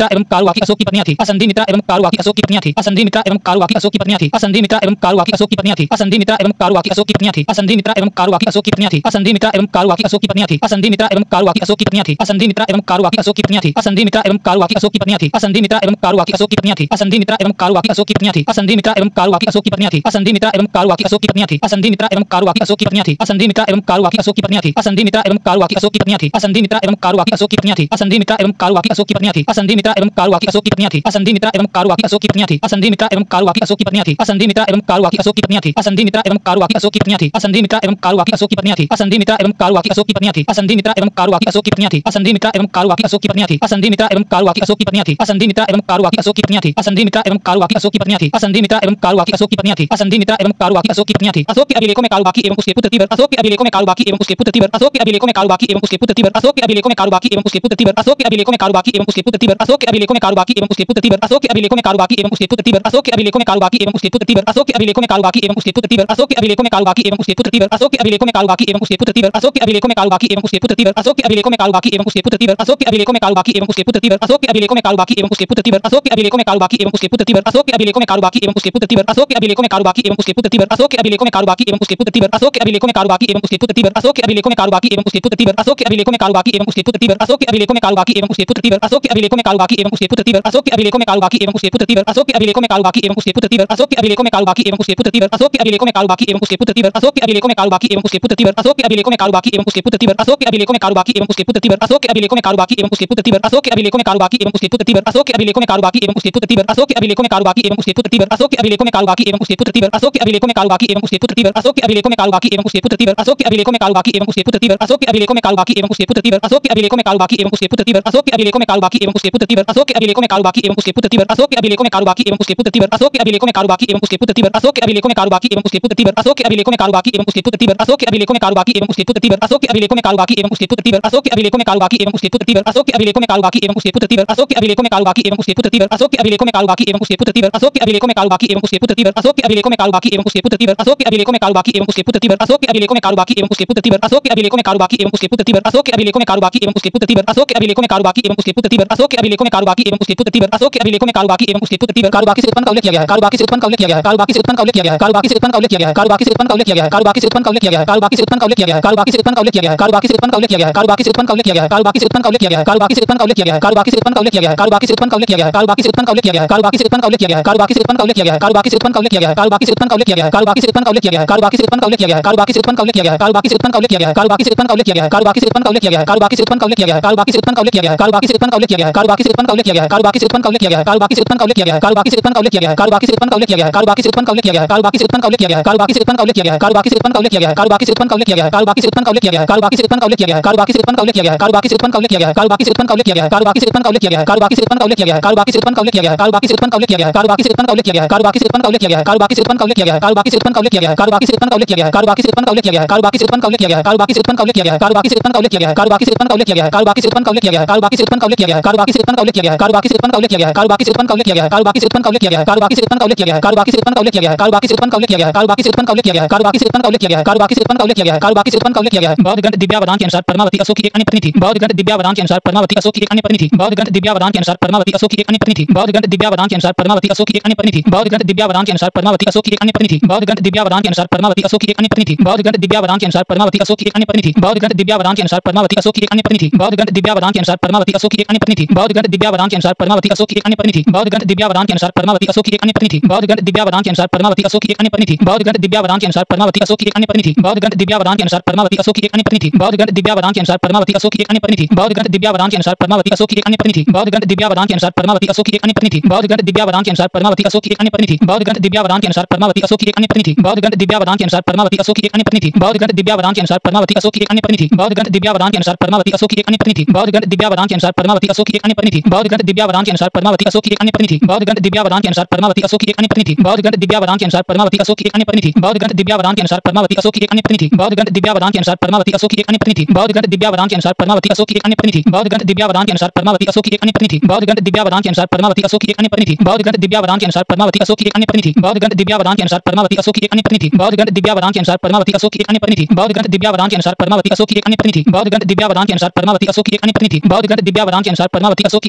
मित्रा एवं कारुवाकी अशोक की पत्नियां थी। असंधि मित्रा एवं कारुवाकी अशोक की पत्नियां थी। असंधि मित्रा एवं कारुवाकी अशोक की पत्नियां थी। असंधि मित्रा एवं कारुवाकी अशोक की पत्नियां थी। असंधि मित्रा एवं कारुवाकी अशोक की पत्नियां थी। असंधि मित्रा एवं कारुवाकी अशोक की पत्नियां थी। असंधि मित्रा एवं कारुवाकी अशोक की पत्नियां थी। असंधि मित्रा एवं कारुवाकी अशोक की पत्नियां थी। असंधि मित्रा एवं कारुवाकी अशोक की पत्नियां थी। असंधि मित्रा एवं कारुवाकी अशोक की पत्नियां थी। असंधि मित्रा एवं कारुवाकी अशोक की पत्नियां थी। असंधि मित्रा एवं कारुवाकी अशोक की पत्नियां थी। असंधि मित्रा एवं कारुवाकी अशोक की पत्नियां थी। असंधि मित्रा एवं कारुवाकी अशोक की पत्नियां थी। असंधि मित्रा एवं कारुवाकी अशोक की पत्नियां थी। असंधि मित्रा एवं कारुवाकी अशोक की पत्नियां थी। असंधि मित्रा एवं कारुवाकी अशोक की पत्नियां थी। असंधि मित्रा एवं कारुवाकी अशोक की पत्नियां थी। असंधि मित्रा एवं कारुवाकी अशोक की पत्नियां थी। असंधि मित्रा एवं कारुवाकी अशोक की पत्नियां थी। असंधि मित्रा एवं कारुवाकी अशोक की पत्नियां थी। असंधि मित्रा एवं कारुवाकी अशोक की पत्नियां थी। असंधि मित्रा एवं कारुवाकी अशोक की पत्नियां थी। असंधि मित्रा एवं कारुवाकी अशोक की पत्नियां थी। असंधि मित्रा एवं कारुवाकी अशोक की पत्नियां थी। असंधि मित्रा एवं कारुवाकी अशोक की पत्नियां थी। असंधि मित्रा एवं कारुवाकी अशोक की पत्नियां थी। असंधि मित्रा एवं कारुवाकी अशोक की पत्नियां थी। असंधि मित्रा एवं कारुवाकी अशोक की पत्नियां थी। असंधि मित्रा एवं कारुवाकी अशोक की पत्नियां थी। असंधि मित्रा एवं कारुवाकी अशोक की पत्नियां थी। असंधि मित्रा एवं कारुवाकी अशोक की पत्नियां थी। असंधि मित्रा एवं कारुवाकी अशोक की पत्नियां थी। अशोक के अभिलेखों में कारुवाकी एवं उसके पुत्र तिबर। अशोक के अभिलेखों में कारुवाकी एवं उसके पुत्र तिबर। अशोक के अभिलेखों में कारुवाकी एवं उसके पुत्र तिबर। अशोक के अभिलेखों में कारुवाकी एवं उसके पुत्र तिबर। अशोक के अभिलेखों में कारुवाकी एवं उसके पुत्र तिबर। अशोक के अभिलेखों में कारुवाकी एवं उसके पुत्र तिबर। अशोक के अभिलेखों में कारुवाकी एवं उसके पुत्र तिबर। अशोक के अभिलेखों में कारुवाकी एवं उसके पुत्र तिबर। अशोक के अभिलेखों में कारुवाकी एवं उसके पुत्र तिबर। अशोक के अभिलेखों में कारुवाकी एवं उसके पुत्र तिबर। अशोक के अभिलेखों में कारुवाकी एवं उसके पुत्र तिबर। अशोक के अभिलेखों में कारुवाकी एवं उसके पुत्र तिबर। अशोक के अभिलेखों में कारुवाकी एवं उसके पुत्र तिबर। अशोक के अभिलेखों में कारुवाकी एवं उसके पुत्र तिबर। अशोक के अभिलेखों में कारुवाकी एवं उसके पुत्र तिबर। अशोक के अभिलेखों में कारुवाकी एवं उसके पुत्र तिबर। अशोक के अभिलेखों में कारुवाकी एवं उसके पुत्र तिबर। अशोक के अभिलेखों में कारुवाकी एवं उसके पुत्र तिबर। अशोक के अभिलेखों में कारुवाकी एवं उसके पुत्र तिबर। अशोक के अभिलेखों में कारुवाकी एवं उसके पुत्र तिबर। अशोक के अभिलेखों में कारुवाकी एवं उसके पुत्र तिबर। अशोक के अभिलेखों में कारुवाकी एवं उसके पुत्र तिबर। अशोक के अभिलेखों में कारुवाकी एवं उसके पुत्र तिबर। अशोक के अभिलेखों में कारुवाकी एवं उसके पुत्र तिबर। अशोक के अभिलेखों में कारुवाकी एवं उसके पुत्र तिबर। अशोक के अभिलेखों में कारुवाकी एवं उसके पुत्र तिबर। अशोक के अभिलेखों में कारुवाकी एवं उसके पुत्र तिबर। अशोक के अभिलेखों में कारुवाकी एवं उसके पुत्र तिबर। अशोक के अभिलेखों में कारुवाकी एवं उसके पुत्र तिबर। अशोक के अभिलेखों में कारुवाकी एवं उसके पुत्र तिबर। अशोक के अभिलेखों में कारुवाकी एवं उसके पुत्र तिबर। अशोक के अभिलेखों में कारुवाकी एवं उसके पुत्र तिबर। अशोक के अभिलेखों में कारुवाकी एवं उसके पुत्र तिबर। अशोक के अभिलेखों में कारुवाकी एवं उसके पुत्र तिबर। अशोक के अभिलेखों में कारुवाकी एवं उसके पुत्र तिबर। अशोक के अभिलेखों में कारुवाकी एवं उसके पुत्र तिबर। अशोक के अभिलेखों में कारुवाकी एवं उसके पुत्र तिबर। अशोक के अभिलेखों में कारुवाकी एवं उसके पुत्र तिबर। अशोक के अभिलेखों में कारुवाकी एवं उसके पुत्र तिबर। अशोक के अभिलेखों में कारुवाकी एवं उसके पुत्र तिबर। अशोक के अभिलेखों में कारुवाकी एवं उसके पुत्र तिबर। अशोक के अभिलेखों में कारुवाकी एवं उसके पुत्र तिबर। अशोक के अभिलेखों में कारुवाकी एवं उसके पुत्र तिबर। अशोक के अभिलेखों में कारुवाकी एवं उसके पुत्र तिबर। अशोक के अभिलेखों में कारुवाकी एवं उसके पुत्र तिबर। अशोक के अभिलेखों में कारुवाकी एवं उसके पुत्र तिबर। अशोक के अभिलेखों में कारुवाकी एवं उसके पुत्र तिबर। अशोक के अभिलेखों में कारुवाकी एवं उसके पुत्र तिबर। अशोक के अभिलेखों में कारुवाकी एवं उसके पुत्र तिबर। अशोक के अभिलेखों में कारुवाकी एवं उसके पुत्र तिबर। अशोक के अभिलेखों में कारुवाकी एवं उसके पुत्र तिबर। अशोक के अभिलेखों में कारुवाकी एवं उसके पुत्र तिबर। अशोक के अभिलेखों में कारुवाकी एवं उसके पुत्र तिबर। अशोक के अभिलेखों में कारुवाकी एवं उसके पुत्र तिबर। अशोक के अभिलेखों में कारुवाकी एवं उसके पुत्र तिबर। अशोक के अभिलेखों में कारुवाकी एवं उसके पुत्र तिबर। अशोक के अभिलेखों में कारुवाकी एवं उसके पुत्र तिबर। अशोक के अभिलेखों में कारुवाकी एवं उसके पुत्र तिबर। अशोक के अभिलेखों में कारुवाकी एवं उसके पुत्र तिबर। अशोक के अभिलेखों में कारुवाकी एवं उसके पुत्र तिबर। अशोक के अभिलेखों में कारुवाकी एवं उसके पुत्र तिबर। अशोक के अभिलेखों में कारुवाकी एवं उसके पुत्र तिबर। कारुवाकी से उत्पन्न का उल्लेख किया गया है। कारुवाकी से उत्पन्न का उल्लेख किया गया है। कारुवाकी से उत्पन्न का उल्लेख किया गया है। कारुवाकी से उत्पन्न का उल्लेख किया गया है। कारुवाकी से उत्पन्न का उल्लेख किया गया है। कारुवाकी से उत्पन्न का उल्लेख किया गया है। कारुवाकी से उत्पन्न का उल्लेख किया गया है। कारुवाकी से उत्पन्न का उल्लेख किया गया है। कारुवाकी से उत्पन्न का उल्लेख किया गया है। कारुवाकी से उत्पन्न का उल्लेख किया गया है। कारुवाकी से उत्पन्न का उल्लेख किया गया है। कारुवाकी से उत्पन्न का उल्लेख किया गया है। कारुवाकी से उत्पन्न का उल्लेख किया गया है। कारुवाकी से उत्पन्न का उल्लेख किया गया है। कारुवाकी से उत्पन्न का उल्लेख किया गया है। कारुवाकी से उत्पन्न का उल्लेख किया गया है। कारुवाकी से उत्पन्न का उल्लेख किया गया है। कारुवाकी से उत्पन्न का उल्लेख किया गया है। कारुवाकी से उत्पन्न का उल्लेख किया गया है। कारुवाकी से उत्पन्न का उल्लेख किया गया है। कारुवाकी से उत्पन्न का उल्लेख किया गया है। कारुवाकी से उत्पन्न का उल्लेख किया गया है। कारुवाकी से उत्पन्न का उल्लेख किया गया है। कारुवाकी से उत्पन्न का उल्लेख किया गया है। कारुवाकी से उत्पन्न का उल्लेख किया गया है। कारुवाकी से उत्पन्न का उल्लेख किया गया है। कारुवाकी से उत्पन्न का उल्लेख किया गया है। कारुवाकी से उत्पन्न का उल्लेख किया गया है। कारुवाकी से उत्पन्न का उल्लेख किया गया है। कारुवाकी से उत्पन्न का उल्लेख किया गया है। कारुवाकी से उत्पन्न का उल्लेख किया गया है। कारुवाकी से उत्पन्न का उल्लेख किया गया है। कारुवाकी से उत्पन्न का उल्लेख किया गया है। कारुवाकी से उत्पन्न का उल्लेख किया गया है। कारुवाकी से उत्पन्न का उल्लेख किया गया है। कारुवाकी से उत्पन्न का उल्लेख किया गया है। कारुवाकी से उत्पन्न का उल्लेख किया गया है। कारुवाकी से उत्पन्न का उल्लेख किया गया है। कारुवाकी से उत्पन्न का उल्लेख किया गया है। कारुवाकी से उत्पन्न का उल्लेख किया गया है। कारुवाकी से उत्पन्न का उल्लेख किया गया है। कारुवाकी से उत्पन्न का उल्लेख किया गया है। कारुवाकी से उत्पन्न का उल्लेख किया गया है। कारुवाकी से उत्पन्न का उल्लेख किया गया है। कारुवाकी से उत्पन्न का उल्लेख किया गया है। कारुवाकी से उत्पन्न का उल्लेख किया गया है। कारुवाकी से उत्पन्न का उल्लेख किया गया है। कारुवाकी से उत्पन्न का उल्लेख किया गया है। कारुवाकी से उत्पन्न का उल्लेख किया गया है। कारुवाकी से उत्पन्न का उल्लेख किया गया है। कारुवाकी से उत्पन्न का उल्लेख किया गया है। कारुवाकी से उत्पन्न का उल्लेख किया गया है। कारुवाकी से उत्पन्न का उल्लेख किया गया है। कारुवाकी से उत्पन्न का उल्लेख किया गया है। कारुवाकी से उत्पन्न का उल्लेख किया गया है। कारुवाकी से उत्पन्न का उल्लेख किया गया है। कारुवाकी से उत्पन्न का उल्लेख किया गया है। कारुवाकी से उत्पन्न का उल्लेख किया गया है। कारुवाकी से उत्पन्न का उल्लेख किया गया है। कारुवाकी से उत्पन्न का उल्लेख किया गया है। कारुवाकी से उत्पन्न का उल्लेख किया गया है। कारुवाकी से उत्पन्न का उल्लेख किया गया है। कारुवाकी से उत्पन्न का उल्लेख किया गया है। कारुवाकी से उत्पन्न का उल्लेख किया गया है। कारुवाकी से उत्पन्न का उल्लेख किया गया है। कारुवाकी से उत्पन्न का उल्लेख किया गया है। कारुवाकी से उत्पन्न का उल्लेख किया गया है। कारुवाकी से उत्पन्न का उल्लेख किया गया है। कारुवाकी से उत्पन्न का उल्लेख किया गया है। कारुवाकी से उत्पन्न का उल्लेख किया गया है। बौद्ध ग्रंथ दिव्यावदान के अनुसार पद्मावती अशोक की एक अन्य पत्नी थी। बौद्ध ग्रंथ दिव्यावदान के अनुसार पद्मावती अशोक की एक अन्य पत्नी थी। बौद्ध ग्रंथ दिव्यावदान के अनुसार पद्मावती अशोक की एक अन्य पत्नी थी। बौद्ध ग्रंथ दिव्यावदान के अनुसार पद्मावती अशोक की एक अन्य पत्नी थी। बौद्ध ग्रंथ दिव्यावदान के अनुसार पद्मावती अशोक की एक अन्य पत्नी थी। बौद्ध ग्रंथ दिव्यावदान के अनुसार पद्मावती अशोक की एक अन्य पत्नी थी। बौद्ध ग्रंथ दिव्यावदान के अनुसार पद्मावती अशोक की एक अन्य पत्नी थी। बौद्ध ग्रंथ दिव्यावदान के अनुसार पद्मावती अशोक की एक अन्य पत्नी थी। बौद्ध ग्रंथ दिव्यावदान के अनुसार पद्मावती अशोक की एक अन्य पत्नी थी। बौद्ध ग्रंथ दिव्यावदान के अनुसार पद्मावती अशोक की एक अन्य पत्नी थी। बौद्ध ग्रंथ दिव्यावदान के अनुसार पद्मावती अशोक की एक अन्य पत्नी थी। बौद्ध ग्रंथ दिव्यावदान के अनुसार पद्मावती अशोक की एक अन्य पत्नी थी। बौद्ध ग्रंथ दिव्यावदान के अनुसार पद्मावती अशोक की एक अन्य पत्नी थी। बौद्ध ग्रंथ दिव्यावदान के अनुसार पद्मावती अशोक की एक अन्य पत्नी थी। बौद्ध ग्रंथ दिव्यावदान के अनुसार पद्मावती अशोक की एक अन्य पत्नी थी। बौद्ध ग्रंथ दिव्यावदान के अनुसार पद्मावती अशोक की एक अन्य पत्नी थी। बौद्ध ग्रंथ दिव्यावदान के अनुसार पद्मावती अशोक की एक अन्य पत्नी थी। बौद्ध ग्रंथ दिव्यावदान के अनुसार पद्मावती अशोक की एक अन्य पत्नी थी। बौद्ध ग्रंथ दिव्यावदान के अनुसार पद्मावती अशोक की एक अन्य पत्नी थी। बौद्ध ग्रंथ दिव्यावदान के अनुसार पद्मावती अशोक की एक अन्य पत्नी थी। बौद्ध ग्रंथ दिव्यावदान के अनुसार पद्मावती अशोक की एक अन्य पत्नी थी। बौद्ध ग्रंथ दिव्यावदान के अनुसार पद्मावती अशोक की एक अन्य पत्नी थी। बौद्ध ग्रंथ दिव्यावदान के अनुसार पद्मावती अशोक की एक अन्य पत्नी थी। बौद्ध ग्रंथ दिव्यावदान के अनुसार पद्मावती अशोक की एक अन्य पत्नी थी। बौद्ध ग्रंथ दिव्यावदान के अनुसार पद्मावती अशोक की एक अन्य पत्नी थी। बौद्ध ग्रंथ दिव्यावदान के अनुसार पद्मावती अशोक की एक अन्य पत्नी थी। बौद्ध ग्रंथ दिव्यावदान के अनुसार पद्मावती अशोक की एक अन्य पत्नी थी। बौद्ध ग्रंथ दिव्यावदान के अनुसार पद्मावती अशोक की एक अन्य पत्नी थी। बौद्ध ग्रंथ दिव्यावदान के अनुसार पद्मावती अशोक की एक अन्य पत्नी थी। बौद्ध ग्रंथ दिव्यावदान के अनुसार पद्मावती अशोक की एक अन्य पत्नी थी। बौद्ध ग्रंथ दिव्यावदान के अनुसार पद्मावती अशोक की एक अन्य पत्नी थी। बौद्ध ग्रंथ दिव्यावदान के अनुसार पद्मावती अशोक की एक अन्य पत्नी थी। बौद्ध ग्रंथ दिव्यावदान के अनुसार पद्मावती अशोक की एक अन्य पत्नी थी। बौद्ध ग्रंथ दिव्यावदान के अनुसार पद्मावती अशोक की एक अन्य पत्नी थी। बौद्ध ग्रंथ दिव्यावदान के अनुसार पद्मावती अशोक की एक अन्य पत्नी थी। बौद्ध ग्रंथ दिव्यावदान के अनुसार पद्मावती अशोक की एक अन्य पत्नी थी। बौद्ध ग्रंथ दिव्यावदान के अनुसार पद्मावती अशोक की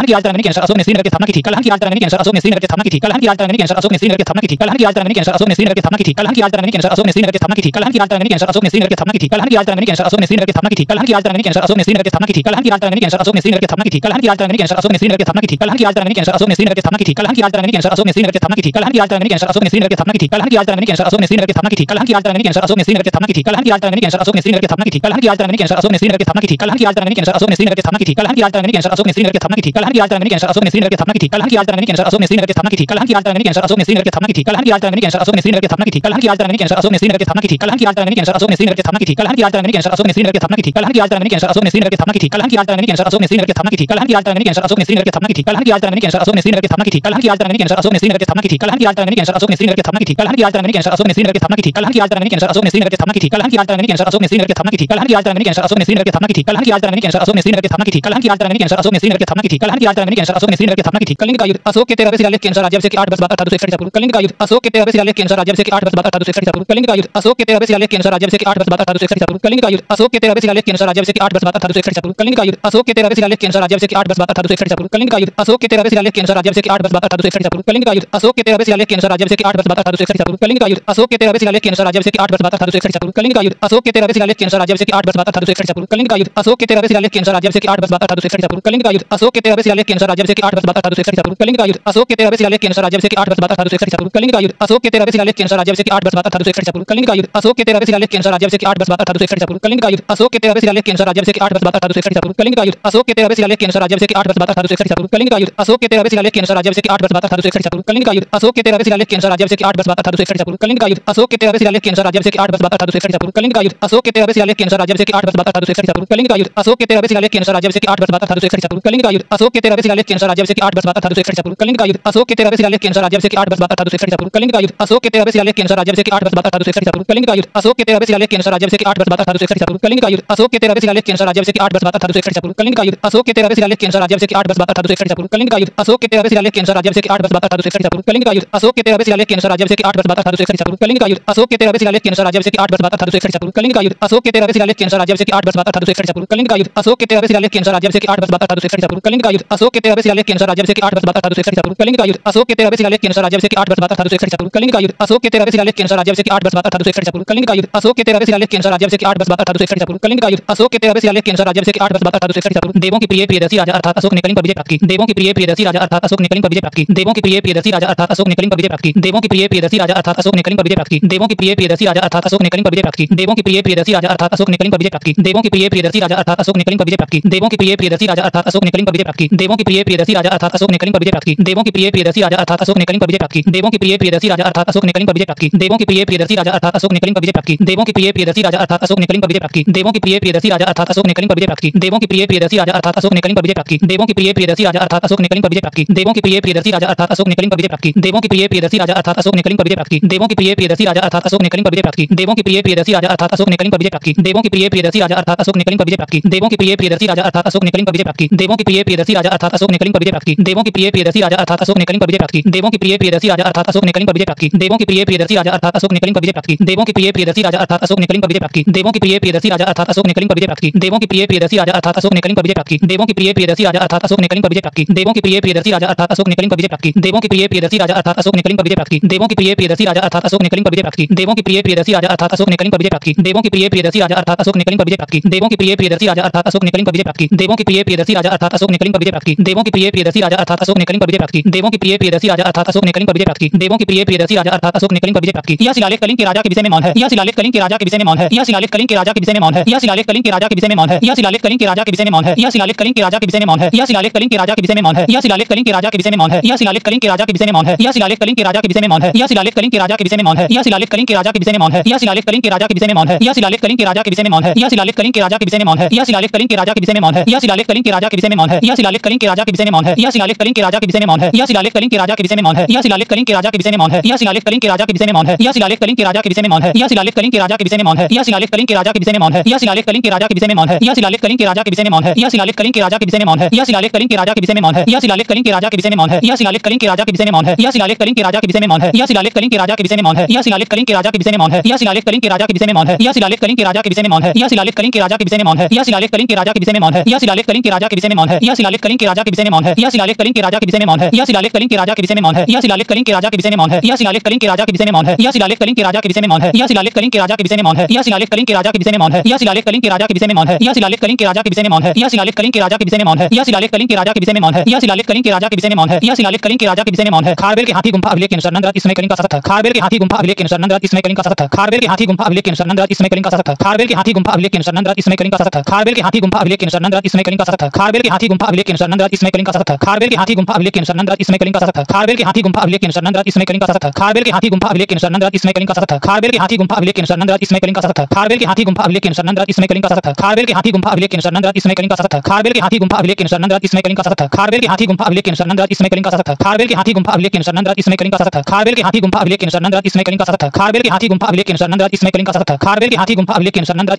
कलहन की राजधानी के अनुसार अशोक ने श्रीनगर की स्थापना की थी। कलहन की राजधानी के अनुसार अशोक ने श्रीनगर की स्थापना की थी। कलहन की राजधानी के अनुसार अशोक ने श्रीनगर की स्थापना की थी। कलहन की राजधानी के अनुसार अशोक ने श्रीनगर की स्थापना की थी। कलहन की राजधानी के अनुसार अशोक ने श्रीनगर की स्थापना की थी। कलहन की राजधानी के अनुसार अशोक ने श्रीनगर की स्थापना की थी। कलहन की राजधानी के अनुसार अशोक ने श्रीनगर की स्थापना की थी। कलहन की राजधानी के अनुसार अशोक ने श्रीनगर की स्थापना की थी। कलहन की राजधानी के अनुसार अशोक ने श्रीनगर की स्थापना की थी। कलहन की राजधानी के अनुसार अशोक ने श्रीनगर की स्थापना की थी। कलहन की राजधानी के अनुसार अशोक ने श्रीनगर की स्थापना की थी। कलहन की राजधानी के अनुसार अशोक ने श्रीनगर की स्थापना की थी। कलहन की राजधानी के अनुसार अशोक ने श्रीनगर की स्थापना की थी। कलहन की राजधानी के अनुसार अशोक ने श्रीनगर की स्थापना की थी। कलहन की राजधानी के अनुसार अशोक ने श्रीनगर की स्थापना की थी। कलहन की राजधानी के अनुसार अशोक ने श्रीनगर की स्थापना की थी। कलहन की राजधानी के अनुसार अशोक ने श्रीनगर की स्थापना की थी। कलहन की राजधानी के अनुसार अशोक ने श्रीनगर की स्थापना की थी। कलहन की राजधानी के अनुसार अशोक ने श्रीनगर की स्थापना की थी। कलहन की राजधानी के अनुसार अशोक ने श्रीनगर की स्थापना की थी। कलहन की राजधानी के अनुसार अशोक ने श्रीनगर की स्थापना की थी। कलहन की राजधानी के अनुसार अशोक ने श्रीनगर की स्थापना की थी। कलहन की राजधानी के अनुसार अशोक ने श्रीनगर की स्थापना की थी। कलहन की राजधानी के अनुसार अशोक ने श्रीनगर की स्थापना की थी। कलहन की राजधानी के अनुसार अशोक ने श्रीनगर की स्थापना की थी। कलहन की राजधानी के अनुसार अशोक ने श्रीनगर की स्थापना की थी। कलहन की राजधानी के अनुसार अशोक ने श्रीनगर की स्थापना की थी। कलहन की राजधानी के अनुसार अशोक ने श्रीनगर की स्थापना की थी। कलहन की राजधानी के अनुसार अशोक ने श्रीनगर की स्थापना की थी। कलहन की राजधानी के अनुसार अशोक ने श्रीनगर की स्थापना की थी। कलहन की राजधानी के अनुसार अशोक ने श्रीनगर की स्थापना की थी। कलहन की राजधानी के अनुसार अशोक ने श्रीनगर की स्थापना की थी। कलहन की राजधानी के अनुसार अशोक ने श्रीनगर की स्थापना की थी। कलहन की राजधानी के अनुसार अशोक ने श्रीनगर की स्थापना की थी। कलहन की राजधानी के अनुसार अशोक ने श्रीनगर की स्थापना की थी। कलहन की राजधानी के अनुसार अशोक ने श्रीनगर की स्थापना की थी। कलहन की राजधानी के अनुसार अशोक ने श्रीनगर की स्थापना की थी। कलहन की राजधानी के अनुसार अशोक ने श्रीनगर की स्थापना की थी। कलहन की राजधानी के अनुसार अशोक ने श्रीनगर की स्थापना की थी। कलिंग का युद्ध अशोक के 13वें शिलालेख के अनुसार राज्याभिषेक के 8 वर्ष बाद अर्थात 261 ईसा पूर्व। कलिंग का युद्ध अशोक के 13वें शिलालेख के अनुसार राज्याभिषेक के 8 वर्ष बाद अर्थात 261 ईसा पूर्व। कलिंग का युद्ध अशोक के 13वें शिलालेख के अनुसार राज्याभिषेक के 8 वर्ष बाद अर्थात 261 ईसा पूर्व। कलिंग का युद्ध अशोक के 13वें शिलालेख के अनुसार राज्याभिषेक के 8 वर्ष बाद अर्थात 261 ईसा पूर्व। कलिंग का युद्ध अशोक के 13वें शिलालेख के अनुसार राज्याभिषेक के 8 वर्ष बाद अर्थात 261 ईसा पूर्व। कलिंग का युद्ध अशोक के 13वें शिलालेख के अनुसार राज्याभिषेक के 8 वर्ष बाद अर्थात 261 ईसा पूर्व। कलिंग का युद्ध अशोक के 13वें शिलालेख के अनुसार राज्याभिषेक के 8 वर्ष बाद अर्थात 261 ईसा पूर्व। कलिंग का युद्ध अशोक के 13वें शिलालेख के अनुसार राज्याभिषेक के 8 वर्ष बाद अर्थात 261 ईसा पूर्व। कलिंग का युद्ध अशोक के 13वें शिलालेख के अनुसार राज्याभिषेक के 8 वर्ष बाद अर्थात 261 ईसा पूर्व। कलिंग का युद्ध अशोक के 13वें शिलालेख के अनुसार राज्याभिषेक के 8 वर्ष बाद अर्थात 261 ईसा पूर्व। कलिंग का युद्ध अशोक के 13वें शिलालेख के अनुसार राज्याभिषेक के 8 वर्ष बाद अर्थात 261 ईसा पूर्व। कलिंग का युद्ध अशोक के 13वें शिलालेख के अनुसार राज्याभिषेक के 8 वर्ष बाद अर्थात 261 ईसा पूर्व। कलिंग का युद्ध अशोक के 13वें शिलालेख के अनुसार राज्याभिषेक के 8 वर्ष बाद अर्थात 261 ईसा पूर्व। कलिंग का युद्ध अशोक के 13वें शिलालेख के अनुसार राज्याभिषेक के 8 वर्ष बाद अर्थात 261 ईसा पूर्व। कलिंग का युद्ध अशोक के 13वें शिलालेख के अनुसार राज्याभिषेक के 8 वर्ष बाद अर्थात 261 ईसा पूर्व। कलिंग का युद्ध अशोक के 13वें शिलालेख के अनुसार राज्याभिषेक के 8 वर्ष बाद अर्थात 261 ईसा पूर्व। कलिंग का युद्ध अशोक के 13वें शिलालेख के अनुसार राज्याभिषेक के 8 वर्ष बाद अर्थात 261 ईसा पूर्व। कलिंग का युद्ध अशोक के 13वें शिलालेख के अनुसार राज्याभिषेक के 8 वर्ष बाद अर्थात 261 ईसा पूर्व। कलिंग का युद्ध अशोक के 13वें शिलालेख के अनुसार राज्याभिषेक के 8 वर्ष बाद अर्थात 261 ईसा पूर्व। कलिंग का युद्ध अशोक के 13वें शिलालेख के अनुसार राज्याभिषेक के 8 वर्ष बाद अर्थात 261 ईसा पूर्व। कलिंग का युद्ध अशोक के 13वें शिलालेख के अनुसार राज्याभिषेक के 8 वर्ष बाद अर्थात 261 ईसा पूर्व। कलिंग का युद्ध अशोक के 13वें शिलालेख के अनुसार राज्याभिषेक के 8 वर्ष बाद अर्थात 261 ईसा पूर्व। कलिंग का युद्ध अशोक के 13वें शिलालेख के अनुसार राज्याभिषेक के 8 वर्ष बाद अर्थात 261 ईसा पूर्व। कलिंग का युद्ध अशोक के 13वें शिलालेख के अनुसार राज्याभिषेक के 8 वर्ष बाद अर्थात 261 ईसा पूर्व। कलिंग का युद्ध अशोक के 13वें शिलालेख के अनुसार राज्याभिषेक के 8 वर्ष बाद अर्थात 261 ईसा पूर्व। कलिंग का युद्ध अशोक के 13वें शिलालेख के अनुसार राज्याभिषेक के 8 वर्ष बाद अर्थात 261 ईसा पूर्व। कलिंग का युद्ध अशोक के 13वें शिलालेख के अनुसार राज्याभिषेक के 8 वर्ष बाद अर्थात 261 ईसा पूर्व। कलिंग का युद्ध अशोक के 13वें शिलालेख के अनुसार राज्याभिषेक के 8 वर्ष बाद अर्थात 261 ईसा पूर्व। कलिंग का युद्ध अशोक के 13वें शिलालेख के अनुसार राज्याभिषेक के 8 वर्ष बाद अर्थात 261 ईसा पूर्व। कलिंग का युद्ध अशोक के 13वें शिलालेख के अनुसार राज्याभिषेक के 8 वर्ष बाद अर्थात 261 ईसा पूर्व। कलिंग का युद्ध अशोक के 13वें शिलालेख के अनुसार राज्याभिषेक के 8 वर्ष बाद अर्थात 261 ईसा पूर्व। कलिंग का युद्ध अशोक के 13वें शिलालेख के अनुसार राज्याभिषेक के 8 वर्ष बाद अर्थात 261 ईसा पूर्व। कलिंग का युद्ध अशोक के 13वें शिलालेख के अनुसार राज्याभिषेक के 8 वर्ष बाद अर्थात 261 ईसा पूर्व। कलिंग का युद्ध अशोक के 13वें शिलालेख के अनुसार राज्याभिषेक के 8 वर्ष बाद अर्थात 261 ईसा पूर्व। कलिंग का युद्ध अशोक के 13वें शिलालेख के अनुसार राज्याभिषेक के 8 वर्ष बाद अर्थात 261 ईसा पूर्व। कलिंग का युद्ध अशोक के 13वें शिलालेख के अनुसार राज्याभिषेक के 8 वर्ष बाद अर्थात 261 ईसा पूर्व। कलिंग का युद्ध अशोक के 13वें शिलालेख के अनुसार राज्याभिषेक के 8 वर्ष बाद अर्थात 261 ईसा पूर्व। देवों की प्रिय प्रियदर्शी राजा अर्थात अशोक ने कलिंग पर विजय प्राप्त की। देवों की प्रिय प्रियदर्शी राजा अर्थात अशोक ने कलिंग पर विजय प्राप्त की। देवों की प्रिय प्रियदर्शी राजा अर्थात अशोक ने कलिंग पर विजय प्राप्त की। देवों की प्रिय प्रियदर्शी राजा अर्थात अशोक ने कलिंग पर विजय प्राप्त की। देवों की प्रिय प्रियदर्शी राजा अर्थात अशोक ने कलिंग पर विजय प्राप्त की। देवों की प्रिय प्रियदर्शी राजा अर्थात अशोक ने कलिंग पर विजय प्राप्त की। देवों की प्रिय प्रियदर्शी राजा अर्थात अशोक ने कलिंग पर विजय प्राप्त की। देवों की प्रिय प्रियदर्शी राजा अर्थात अशोक ने कलिंग पर विजय प्राप्त की। देवों की प्रिय प्रियदर्शी राजा अर्थात अशोक ने कलिंग पर विजय प्राप्त की। देवों की प्रिय प्रियदर्शी राजा अर्थात अशोक ने कलिंग पर विजय प्राप्त की। देवों की प्रिय प्रियदर्शी राजा अर्थात अशोक ने कलिंग पर विजय प्राप्त की। देवों की प्रिय प्रियदर्शी राजा अर्थात अशोक ने कलिंग पर विजय प्राप्त की। देवों की प्रिय प्रियदर्शी राजा अर्थात अशोक ने कलिंग पर विजय प्राप्त की। देवों की प्रिय प्रियदर्शी राजा अर्थात अशोक ने कलिंग पर विजय प्राप्त की। देवों की प्रिय प्रियदर्शी राजा अर्थात अशोक ने कलिंग पर विजय प्राप्त की। देवों की प्रिय प्रियदर्शी राजा अर्थात अशोक ने कलिंग पर विजय प्राप्त की। देवों की प्रिय प्रियदर्शी राजा अर्थात अशोक ने कलिंग पर विजय प्राप्त की। देवों की प्रिय प्रियदर्शी राजा अर्थात अशोक ने कलिंग पर विजय प्राप्त की। देवों की प्रिय प्रियदर्शी राजा अर्थात अशोक ने कलिंग पर विजय प्राप्त की। देवों की प्रिय प्रियदर्शी राजा अर्थात अशोक ने कलिंग पर विजय प्राप्त की। देवों की प्रिय प्रियदर्शी राजा अर्थात अशोक ने कलिंग पर विजय प्राप्त की। देवों की प्रिय प्रियदर्शी राजा अर्थात अशोक ने कलिंग पर विजय प्राप्त की। देवों की प्रिय प्रियदर्शी राजा अर्थात अशोक ने कलिंग पर विजय प्राप्त की। देवों की प्रिय प्रियदर्शी राजा अर्थात अशोक ने कलिंग पर विजय प्राप्त की। देवों की प्रिय प्रियदर्शी राजा अर्थात अशोक ने कलिंग पर विजय प्राप्त की। देवों की प्रिय प्रियदर्शी राजा अर्थात अशोक ने कलिंग पर विजय प्राप्त की। देवों की प्रिय प्रियदर्शी राजा अर्थात अशोक ने कलिंग पर विजय प्राप्त की। देवों की प्रिय प्रियदर्शी राजा अर्थात अशोक ने कलिंग पर विजय प्राप्त की। देवों की प्रिय प्रियदर्शी राजा अर्थात अशोक ने कलिंग पर विजय प्राप्त की। देवों की प्रिय प्रियदर्शी राजा अर्थात अशोक ने कलिंग पर विजय प्राप्त की। देवों की प्रिय प्रियदर्शी राजा अर्थात अशोक ने कलिंग पर विजय प्राप्त की। देवों की प्रिय प्रियदर्शी राजा अर्थात अशोक ने कलिंग पर विजय प्राप्त की। देवों की प्रिय प्रियदर्शी राजा अर्थात अशोक ने कलिंग पर विजय प्राप्त की। देवों की प्रिय प्रियदर्शी राजा अर्थात अशोक ने कलिंग पर विजय प्राप्त की। देवों की प्रिय प्रियदर्शी राजा अर्थात अशोक ने कलिंग पर विजय प्राप्त की। देवों की प्रिय प्रियदर्शी राजा अर्थात अशोक ने कलिंग पर विजय प्राप्त की। देवों की प्रिय प्रियदर्शी राजा अर्थात अशोक ने कलिंग पर विजय प्राप्त की। देवों की प्रिय प्रियदर्शी राजा अर्थात अशोक ने कलिंग पर विजय प्राप्त की। देवों की प्रिय प्रियदर्शी राजा अर्थात अशोक ने कलिंग पर विजय प्राप्त की। देवों की प्रिय प्रियदर्शी राजा अर्थात अशोक ने कलिंग पर विजय प्राप्त की। यह शिलालेख कलिंग के राजा के विषय में मौन है। यह शिलालेख कलिंग के राजा के विषय में मौन है। यह शिलालेख कलिंग के राजा के विषय में मौन है। यह शिलालेख कलिंग के राजा के विषय में मौन है। यह शिलालेख कलिंग के राजा के विषय में मौन है। यह शिलालेख कलिंग के राजा के विषय में मौन है। यह शिलालेख कलिंग के राजा के विषय में मौन है। यह शिलालेख कलिंग के राजा के विषय में मौन है। यह शिलालेख कलिंग के राजा के विषय में मौन है। यह शिलालेख कलिंग के राजा के विषय में मौन है। यह शिलालेख कलिंग के राजा के विषय में मौन है। यह शिलालेख कलिंग के राजा के विषय में मौन है। यह शिलालेख कलिंग के राजा के विषय में मौन है। यह शिलालेख कलिंग के राजा के विषय में मौन है। यह शिलालेख कलिंग के राजा के विषय में मौन है। यह शिलालेख कलिंग के राजा के विषय में मौन है। यह शिलालेख कलिंग के राजा के विषय में मौन है। यह शिलालेख कलिंग के राजा के विषय में मौन है। यह शिलालेख कलिंग के राजा के विषय में मौन है। यह शिलालेख कलिंग के राजा के विषय में मौन है। यह शिलालेख कलिंग के राजा के विषय में मौन है। यह शिलालेख कलिंग के राजा के विषय में मौन है। यह शिलालेख कलिंग के राजा के विषय में मौन है। यह शिलालेख कलिंग के राजा के विषय में मौन है। यह शिलालेख कलिंग के राजा के विषय में मौन है। यह शिलालेख कलिंग के राजा के विषय में मौन है। यह शिलालेख कलिंग के राजा के विषय में मौन है। यह शिलालेख कलिंग के राजा के विषय में मौन है। यह शिलालेख कलिंग के राजा के विषय में मौन है। यह शिलालेख कलिंग के राजा के विषय में मौन है। यह शिलालेख कलिंग के राजा के विषय में मौन है। यह शिलालेख कलिंग के राजा के विषय में मौन है। यह शिलालेख कलिंग के राजा के विषय में मौन है। यह शिलालेख कलिंग के राजा के विषय में मौन है। यह शिलालेख कलिंग के राजा के विषय में मौन है। यह शिलालेख कलिंग के राजा के विषय में मौन है। यह शिलालेख कलिंग के राजा के विषय में मौन है। यह शिलालेख कलिंग के राजा के विषय में मौन है। यह शिलालेख कलिंग के राजा के विषय में मौन है। यह शिलालेख कलिंग के राजा के विषय में मौन है। यह शिलालेख कलिंग के राजा के विषय में मौन है। यह शिलालेख कलिंग के राजा के विषय में मौन है। यह शिलालेख कलिंग के राजा के विषय में मौन है। यह शिलालेख कलिंग के राजा के विषय में मौन है। यह शिलालेख कलिंग के राजा के विषय में मौन है। यह शिलालेख कलिंग के राजा के विषय में मौन है। यह शिलालेख कलिंग के राजा के विषय में मौन है। यह शिलालेख कलिंग के राजा के विषय में मौन है। यह शिलालेख कलिंग के राजा के विषय में मौन है। यह शिलालेख कलिंग के राजा के विषय में मौन है। यह शिलालेख कलिंग के राजा के विषय में मौन है। यह शिलालेख कलिंग के राजा के विषय में मौन है। यह शिलालेख कलिंग के राजा के विषय में मौन है। खारबेल के हाथी गुंफा अभिलेख के अनुसार नंदराज इसमें कलिंग का शतक। खारबेल के हाथी गुंफा अभिलेख के अनुसार नंदराज इसमें कलिंग का शतक। खारबेल के हाथी गुंफा अभिलेख के अनुसार नंदराज इसमें कलिंग का शतक। खारबेल के हाथी गुंफा अभिलेख के अनुसार नंदराज इसमें कलिंग का शतक। खारबेल के हाथी गुंफा अभिलेख के अनुसार नंदराज इसमें कलिंग का शतक। खारबेल के हाथी गुंफा अभिलेख के अनुसार नंदराज इसमें कलिंग का शतक। खारबेल के हाथी गुंफा अभिलेख के अनुसार नंदराज इसमें कलिंग का शतक। खारबेल के हाथी गुंफा अभिलेख के अनुसार नंदराज इसमें कलिंग का शतक। खारबेल के हाथी गुंफा अभिलेख के अनुसार नंदराज इसमें कलिंग का शतक। खारबेल के हाथी गुंफा अभिलेख के अनुसार नंदराज इसमें कलिंग का शतक। खारबेल के हाथी गुंफा अभिलेख के अनुसार नंदराज इसमें कलिंग का शतक। खारबेल के हाथी गुंफा अभिलेख के अनुसार नंदराज इसमें कलिंग का शतक। खारबेल के हाथी गुंफा अभिलेख के अनुसार नंदराज इसमें कलिंग का शतक। खारबेल के हाथी गुंफा अभिलेख के अनुसार नंदराज इसमें कलिंग का शतक। खारबेल के हाथी गुंफा अभिलेख के अनुसार नंदराज इसमें कलिंग का शतक। खारबेल के हाथी गुंफा अभिलेख के अनुसार नंदराज इसमें कलिंग का शतक। खारबेल के हाथी गुंफा अभिलेख के अनुसार नंदराज इसमें कलिंग का शतक। खारबेल के हाथी गुंफा अभिलेख के अनुसार नंदराज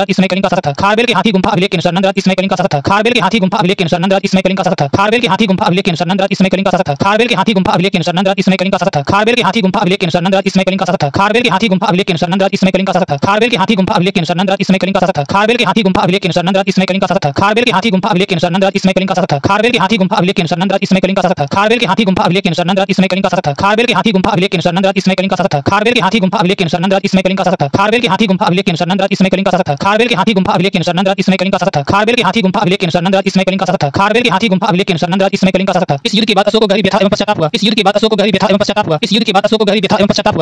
इसमें कलिंग का शतक। खारबेल के हाथी गुंफा अभिलेख के अनुसार नंदराज इसमें कलिंग का शतक। खारबेल के हाथी गुंफा अभिलेख के अनुसार नंदराज इसमें कलिंग का शतक। खारबेल के हाथी गुंफा अभिलेख के अनुसार नंदराज इसमें कलिंग का शतक। खारबेल के हाथी गुंफा अभिलेख के अनुसार नंदराज इसमें कलिंग का शतक। खारबेल के हाथी गुंफा अभिलेख के अनुसार नंदराज इसमें कलिंग का शतक। खारबेल के हाथी गुंफा अभिलेख के अनुसार नंदराज इसमें कलिंग का शतक। खारबेल के हाथी गुंफा अभिलेख के अनुसार नंदराज इसमें कलिंग का शतक। खारबेल के हाथी गुंफा अभिलेख के अनुसार नंदराज इसमें कलिंग का शतक। खारबेल के हाथी गुंफा अभिलेख के अनुसार नंदराज इसमें कलिंग का शतक। खारबेल के हाथी गुंफा अभिलेख के अनुसार नंदराज इसमें कलिंग का शतक। खारबेल के हाथी गुंफा अभिलेख के अनुसार नंदराज इसमें कलिंग का शतक। खारबेल के हाथी गुंफा अभिलेख के अनुसार नंदराज इसमें कलिंग का शतक। खारबेल के हाथी गुंफा अभिलेख के अनुसार नंदराज इसमें कलिंग का शतक। खारबेल के हाथी गुंफा अभिलेख के अनुसार नंदराज इसमें कलिंग का शतक। खारबेल के हाथी गुंफा अभिलेख के अनुसार नंदराज इसमें कलिंग का शतक। खारबेल के हाथी गुंफा अभिलेख के अनुसार नंदराज इसमें कलिंग का शतक। खारबेल के हाथी गुंफा अभिलेख के अनुसार नंदराज इसमें कलिंग का शतक। खारबेल के हाथी गुंफा अभिलेख के अनुसार नंदराज इसमें कलिंग का शतक। इस युद्ध के बाद अशोक को गहरी व्यथा एवं पश्चाताप हुआ। इस युद्ध के बाद अशोक को गहरी व्यथा एवं पश्चाताप हुआ। इस युद्ध के बाद अशोक को गहरी व्यथा एवं पश्चाताप हुआ।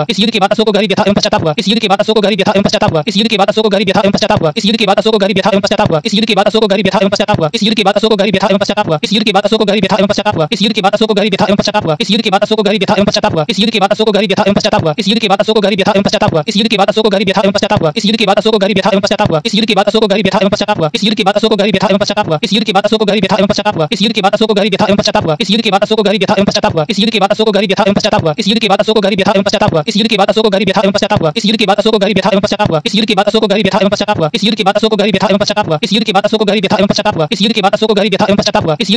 इस युद्ध के बाद अशोक को गहरी व्यथा एवं पश्चाताप हुआ। इस युद्ध के बाद अशोक को गहरी व्यथा एवं पश्चाताप हुआ। इस युद्ध के बाद अशोक को गहरी व्यथा एवं पश्चाताप हुआ। इस युद्ध के बाद अशोक को गहरी व्यथा एवं पश्चाताप हुआ। इस युद्ध के बाद अशोक को गहरी व्यथा एवं पश्चाताप हुआ। इस युद्ध के बाद अशोक को गहरी व्यथा एवं पश्चाताप हुआ। इस युद्ध के बाद अशोक को गहरी व्यथा एवं पश्चाताप हुआ। इस युद्ध के बाद अशोक को गहरी व्यथा एवं पश्चाताप हुआ। इस युद्ध के बाद अशोक को गहरी व्यथा एवं पश्चाताप हुआ। इस युद्ध के बाद अशोक को गहरी व्यथा एवं पश्चाताप हुआ। इस युद्ध के बाद अशोक को गहरी व्यथा एवं पश्चाताप हुआ। इस युद्ध के बाद अशोक को गहरी व्यथा एवं पश्चाताप हुआ। इस युद्ध के बाद अशोक को गहरी व्यथा एवं पश्चाताप हुआ। इस युद्ध के बाद अशोक को गहरी व्यथा एवं पश्चाताप हुआ। इस युद्ध के बाद अशोक को गहरी व्यथा एवं पश्चाताप हुआ। इस युद्ध के बाद अशोक को गहरी व्यथा एवं पश्चाताप हुआ। इस युद्ध के बाद अशोक को गहरी व्यथा एवं पश्चाताप हुआ। इस युद्ध के बाद अशोक को गहरी व्यथा एवं पश्चाताप हुआ। इस युद्ध के बाद अशोक को गहरी व्यथा एवं पश्चाताप हुआ। इस युद्ध के बाद अशोक को गहरी व्यथा एवं पश्चाताप हुआ। इस युद्ध के बाद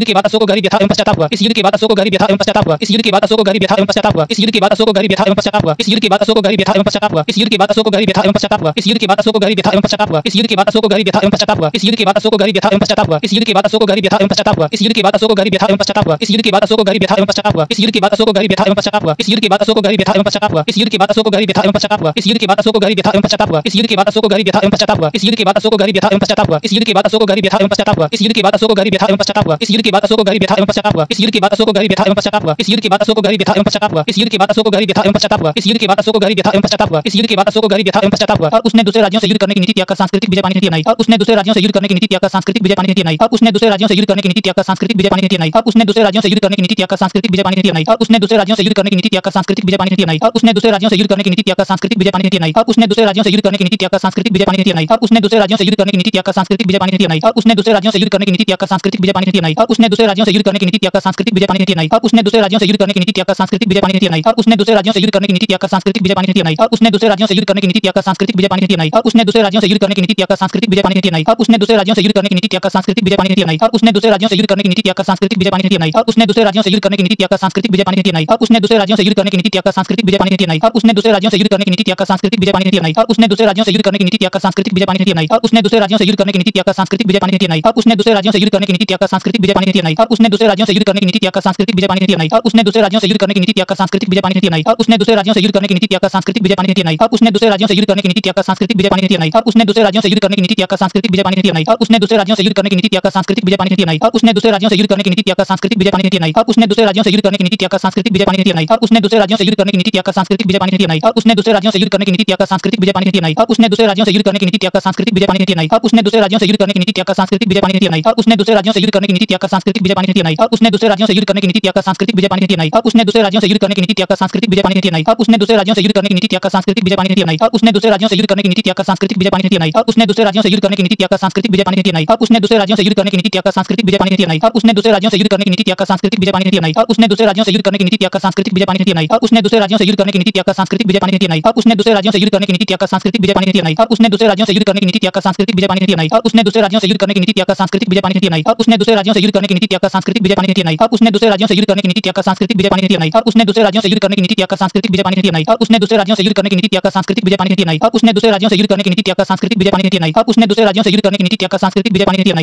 अशोक को गहरी व्यथा एवं पश्चाताप हुआ। इस युद्ध के बाद अशोक को गहरी व्यथा एवं पश्चाताप हुआ। इस युद्ध के बाद अशोक को गहरी व्यथा एवं पश्चाताप हुआ। इस युद्ध के बाद अशोक को गहरी व्यथा एवं पश्चाताप हुआ। इस युद्ध के बाद अशोक को गहरी व्यथा एवं पश्चाताप हुआ। इस युद्ध के बाद अशोक को गहरी व्यथा एवं पश्चाताप हुआ। इस युद्ध के बाद अशोक को गहरी व्यथा एवं पश्चाताप हुआ। इस युद्ध के बाद अशोक को गहरी व्यथा एवं पश्चाताप हुआ। इस युद्ध के बाद अशोक को गहरी व्यथा एवं पश्चाताप हुआ। इस युद्ध के बाद अशोक को गहरी व्यथा एवं पश्चाताप हुआ। इस युद्ध के बाद अशोक को गहरी व्यथा एवं पश्चाताप हुआ। इस युद्ध के बाद अशोक को गहरी व्यथा एवं पश्चाताप हुआ। इस युद्ध के बाद अशोक को गहरी व्यथा एवं पश्चाताप हुआ। इस युद्ध के बाद अशोक को गहरी व्यथा एवं पश्चाताप हुआ। इस युद्ध के बाद अशोक को गहरी व्यथा एवं पश्चाताप हुआ। इस युद्ध के बाद अशोक को गहरी व्यथा एवं पश्चाताप हुआ। इस युद्ध के बाद अशोक को गहरी व्यथा एवं पश्चाताप हुआ। इस युद्ध के बाद अशोक को गहरी व्यथा एवं पश्चाताप हुआ। इस युद्ध के बाद अशोक को गहरी व्यथा एवं पश्चाताप हुआ। इस युद्ध के बाद अशोक को गहरी व्यथा एवं पश्चाताप हुआ। इस युद्ध के बाद अशोक को गहरी व्यथा एवं पश्चाताप हुआ। इस युद्ध के बाद अशोक को गहरी व्यथा एवं पश्चाताप हुआ। इस युद्ध के बाद अशोक को गहरी व्यथा एवं पश्चाताप हुआ। इस युद्ध के बाद अशोक को गहरी व्यथा एवं पश्चाताप हुआ। इस युद्ध के बाद अशोक को गहरी व्यथा एवं पश्चाताप हुआ। इस युद्ध के बाद अशोक को गहरी व्यथा एवं पश्चाताप हुआ। इस युद्ध के बाद अशोक को गहरी व्यथा एवं पश्चाताप हुआ। इस युद्ध के बाद अशोक को गहरी व्यथा एवं पश्चाताप हुआ। इस युद्ध के बाद अशोक को गहरी व्यथा एवं पश्चाताप हुआ। इस युद्ध के बाद अशोक को गहरी व्यथा एवं पश्चाताप हुआ। इस युद्ध के बाद अशोक को गहरी व्यथा एवं पश्चाताप हुआ। इस युद्ध के बाद अशोक को गहरी व्यथा एवं पश्चाताप हुआ। और उसने दूसरे राज्यों से युद्ध करने की नीति त्याग कर सांस्कृतिक विजय पाने की नीति अपनाई। और उसने दूसरे राज्यों से युद्ध करने की नीति त्याग कर सांस्कृतिक विजय पाने की नीति अपनाई। और उसने दूसरे राज्यों से युद्ध करने की नीति त्याग कर सांस्कृतिक विजय पाने की नीति अपनाई। और उसने दूसरे राज्यों से युद्ध करने की नीति त्याग कर सांस्कृतिक विजय पाने की नीति अपनाई। और उसने दूसरे राज्यों से युद्ध करने की नीति त्याग कर सांस्कृतिक विजय पाने की नीति अपनाई। और उसने दूसरे राज्यों से युद्ध करने की नीति त्याग कर सांस्कृतिक विजय पाने की नीति अपनाई। और उसने दूसरे राज्यों से युद्ध करने की नीति त्याग कर सांस्कृतिक विजय पाने की नीति अपनाई। और उसने दूसरे राज्यों से युद्ध करने की नीति त्याग कर सांस्कृतिक विजय पाने की नीति अपनाई। और उसने दूसरे राज्यों से युद्ध करने की नीति त्याग कर सांस्कृतिक विजय पाने की नीति अपनाई। और उसने दूसरे राज्यों से युद्ध करने की नीति त्याग कर सांस्कृतिक विजय पाने की नीति अपनाई। और उसने दूसरे राज्यों से युद्ध करने की नीति त्याग कर सांस्कृतिक विजय पाने की नीति अपनाई। और उसने दूसरे राज्यों से युद्ध करने की नीति त्याग कर सांस्कृतिक विजय पाने की नीति अपनाई। और उसने दूसरे राज्यों से युद्ध करने की नीति त्याग कर सांस्कृतिक विजय पाने की नीति अपनाई। और उसने दूसरे राज्यों से युद्ध करने की नीति त्याग कर सांस्कृतिक विजय पाने की नीति अपनाई। और उसने दूसरे राज्यों से युद्ध करने की नीति त्याग कर सांस्कृतिक विजय पाने की नीति अपनाई। और उसने दूसरे राज्यों से युद्ध करने की नीति त्याग कर सांस्कृतिक विजय पाने की नीति अपनाई। और उसने दूसरे राज्यों से युद्ध करने की नीति त्याग कर सांस्कृतिक विजय पाने की नीति अपनाई। और उसने दूसरे राज्यों से युद्ध करने की नीति त्याग कर सांस्कृतिक विजय पाने की नीति अपनाई। और उसने दूसरे राज्यों से युद्ध करने की नीति त्याग कर सांस्कृतिक विजय पाने की नीति अपनाई। और उसने दूसरे राज्यों से युद्ध करने की नीति त्याग कर सांस्कृतिक विजय पाने की नीति अपनाई। और उसने दूसरे राज्यों से युद्ध करने की नीति त्याग कर सांस्कृतिक विजय पाने की नीति अपनाई। और उसने दूसरे राज्यों से युद्ध करने की नीति त्याग कर सांस्कृतिक विजय पाने की नीति अपनाई। और उसने दूसरे राज्यों से युद्ध करने की नीति त्याग कर सांस्कृतिक विजय पाने की नीति अपनाई। और उसने दूसरे राज्यों से युद्ध करने की नीति त्याग कर सांस्कृतिक विजय पाने की नीति अपनाई। और उसने दूसरे राज्यों से युद्ध करने की नीति त्याग कर सांस्कृतिक विजय पाने की नीति अपनाई। और उसने दूसरे राज्यों से युद्ध करने की नीति त्याग कर सांस्कृतिक विजय पाने की नीति अपनाई। और उसने दूसरे राज्यों से युद्ध करने की नीति त्याग कर सांस्कृतिक विजय पाने की नीति अपनाई। और उसने दूसरे राज्यों से युद्ध करने की नीति त्याग कर सांस्कृतिक विजय पाने की नीति अपनाई। और उसने दूसरे राज्यों से युद्ध करने की नीति त्याग कर सांस्कृतिक विजय पाने की नीति अपनाई। और उसने दूसरे राज्यों से युद्ध करने की नीति त्याग कर सांस्कृतिक विजय पाने की नीति अपनाई। और उसने दूसरे राज्यों से युद्ध करने की नीति त्याग कर सांस्कृतिक विजय पाने की नीति अपनाई। और उसने दूसरे राज्यों से युद्ध करने की नीति त्याग कर सांस्कृतिक विजय पाने की नीति अपनाई। और उसने दूसरे राज्यों से युद्ध करने की नीति त्याग कर सांस्कृतिक विजय पाने की नीति अपनाई। और उसने दूसरे राज्यों से युद्ध करने की नीति त्याग कर सांस्कृतिक विजय पाने की नीति अपनाई। और उसने दूसरे राज्यों से युद्ध करने की नीति त्याग कर सांस्कृतिक विजय पाने की नीति अपनाई। और उसने दूसरे राज्यों से युद्ध करने की नीति त्याग कर सांस्कृतिक विजय पाने की नीति अपनाई। और उसने दूसरे राज्यों से युद्ध करने की नीति त्याग कर सांस्कृतिक विजय पाने की नीति अपनाई। और उसने दूसरे राज्यों से युद्ध करने की नीति त्याग कर सांस्कृतिक विजय पाने की नीति अपनाई। और उसने दूसरे राज्यों से युद्ध करने की नीति त्याग कर सांस्कृतिक विजय पाने की नीति अपनाई। और उसने दूसरे राज्यों से युद्ध करने की नीति त्याग कर सांस्कृतिक विजय पाने की नीति अपनाई। और उसने दूसरे राज्यों से युद्ध करने की नीति त्याग कर सांस्कृतिक विजय पाने की नीति अपनाई। और उसने दूसरे राज्यों से युद्ध करने की नीति त्याग कर सांस्कृतिक विजय पाने की नीति अपनाई। और उसने दूसरे राज्यों से युद्ध करने की नीति त्याग कर सांस्कृतिक विजय पाने की नीति अपनाई। और उसने दूसरे राज्यों से युद्ध करने की नीति त्याग कर सांस्कृतिक विजय पाने की नीति अपनाई। और उसने दूसरे राज्यों से युद्ध करने की नीति त्याग कर सांस्कृतिक विजय पाने की नीति अपनाई। और उसने दूसरे राज्यों से युद्ध करने की नीति त्याग कर सांस्कृतिक विजय पाने की नीति अपनाई। और उसने दूसरे राज्यों से युद्ध करने की नीति त्याग कर सांस्कृतिक विजय पाने की नीति अपनाई। और उसने दूसरे राज्यों से युद्ध करने की नीति त्याग कर सांस्कृतिक विजय पाने की नीति अपनाई। और उसने दूसरे राज्यों से युद्ध करने की नीति त्याग कर सांस्कृतिक विजय पाने की नीति अपनाई। और उसने दूसरे राज्यों से युद्ध करने की नीति त्याग कर सांस्कृतिक विजय पाने की नीति अपनाई। और उसने दूसरे राज्यों से युद्ध करने की नीति त्याग कर सांस्कृतिक विजय पाने की नीति अपनाई। और उसने दूसरे राज्यों से युद्ध करने की नीति त्याग कर सांस्कृतिक विजय पाने की नीति अपनाई। और उसने दूसरे राज्यों से युद्ध करने की नीति त्याग कर सांस्कृतिक विजय पाने की नीति अपनाई।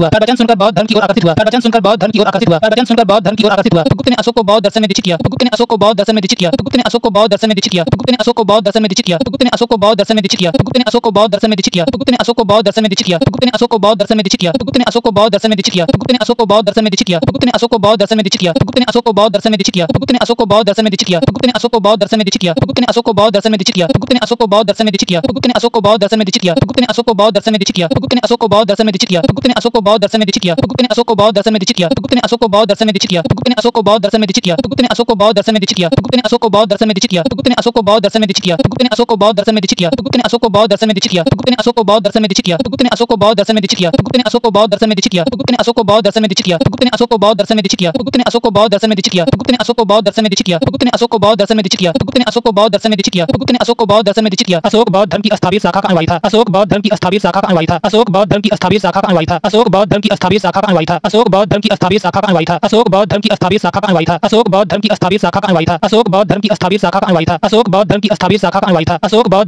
हुआ। प्रवचन सुनकर बौद्ध धर्म की ओर आकर्षित हुआ। प्रवचन सुनकर बौद्ध धर्म की ओर आकर्षित हुआ। प्रवचन सुनकर बौद्ध धर्म की ओर आकर्षित हुआ। गुप्त ने अशोक को बौद्ध दर्शन में दीक्षित किया। गुप्त ने अशोक को बौद्ध दर्शन में दीक्षित किया। गुप्त ने अशोक को बौद्ध दर्शन में दीक्षित किया। गुप्त ने अशोक को बौद्ध दर्शन में दीक्षित किया। गुप्त ने अशोक को बौद्ध दर्शन में दीक्षित किया। गुप्त ने अशोक को बौद्ध दर्शन में दीक्षित किया। गुप्त ने अशोक को बौद्ध दर्शन में दीक्षित किया। गुप्त ने अशोक को बौद्ध दर्शन में दीक्षित किया। गुप्त ने अशोक को बौद्ध दर्शन में दीक्षित किया। गुप्त ने अशोक को बौद्ध दर्शन में दीक्षित किया। गुप्त ने अशोक को बौद्ध दर्शन में दीक्षित किया। गुप्त ने अशोक को बौद्ध दर्शन में दीक्षित किया। गुप्त ने अशोक को बौद्ध दर्शन में दीक्षित किया। गुप्त ने अशोक को बौद्ध दर्शन में दीक्षित किया। गुप्त ने अशोक को बौद्ध दर्शन में दीक्षित किया। गुप्त ने अशोक को बौद्ध दर्शन में दीक्षित किया। गुप्त ने अशोक को बौद्ध दर्शन में दीक्षित किया। गुप्त ने अशोक को बौद्ध दर्शन में दीक्षित किया। गुप्त ने अशोक को बौद्ध दर्शन में दीक्षित किया। गुप्त ने अशोक को बौद्ध दर्शन में दीक्षित किया। गुप्त ने अशोक को बौद्ध दर्शन में दीक्षित किया। गुप्त ने अशोक को बौद्ध दर्शन में दीक्षित किया। गुप्त ने अशोक को बौद्ध दर्शन में दीक्षित किया। गुप्त ने अशोक को बौद्ध दर्शन में दीक्षित किया। गुप्त ने अशोक को बौद्ध दर्शन में दीक्षित किया। गुप्त ने अशोक को बौद्ध दर्शन में दीक्षित किया। गुप्त ने अशोक को बौद्ध दर्शन में दीक्षित किया। गुप्त ने अशोक को बौद्ध दर्शन में दीक्षित किया। गुप्त ने अशोक को बौद्ध दर्शन में दीक्षित किया। गुप्त ने अशोक को बौद्ध दर्शन में दीक्षित किया। गुप्त ने अशोक को बौद्ध दर्शन में दीक्षित किया। गुप्त ने अशोक को बौद्ध दर्शन में दीक्षित किया। गुप्त ने अशोक को बौद्ध दर्शन में दीक्षित किया। गुप्त ने अशोक को बौद्ध दर्शन में दीक्षित किया। गुप्त ने अशोक को बौद्ध दर्शन में दीक्षित किया। गुप्त ने अशोक को बौद्ध दर्शन में दीक्षित किया। गुप्त ने अशोक को बौद्ध दर्शन में दीक्षित किया। गुप्त ने अशोक को बौद्ध दर्शन में दीक्षित किया। अशोक बौद्ध धर्म की स्थापित शाखा का अनुयायी था। अशोक बौद्ध धर्म की स्थापित शाखा का अनुयायी था। अशोक बौद्ध धर्म की स्थापित शाखा का अनुयायी था। अशोक बौद्ध धर्म की स्थापित शाखा का अनुयायी था। अशोक बौद्ध धर्म की स्थापित शाखा का अनुयायी था। अशोक बौद्ध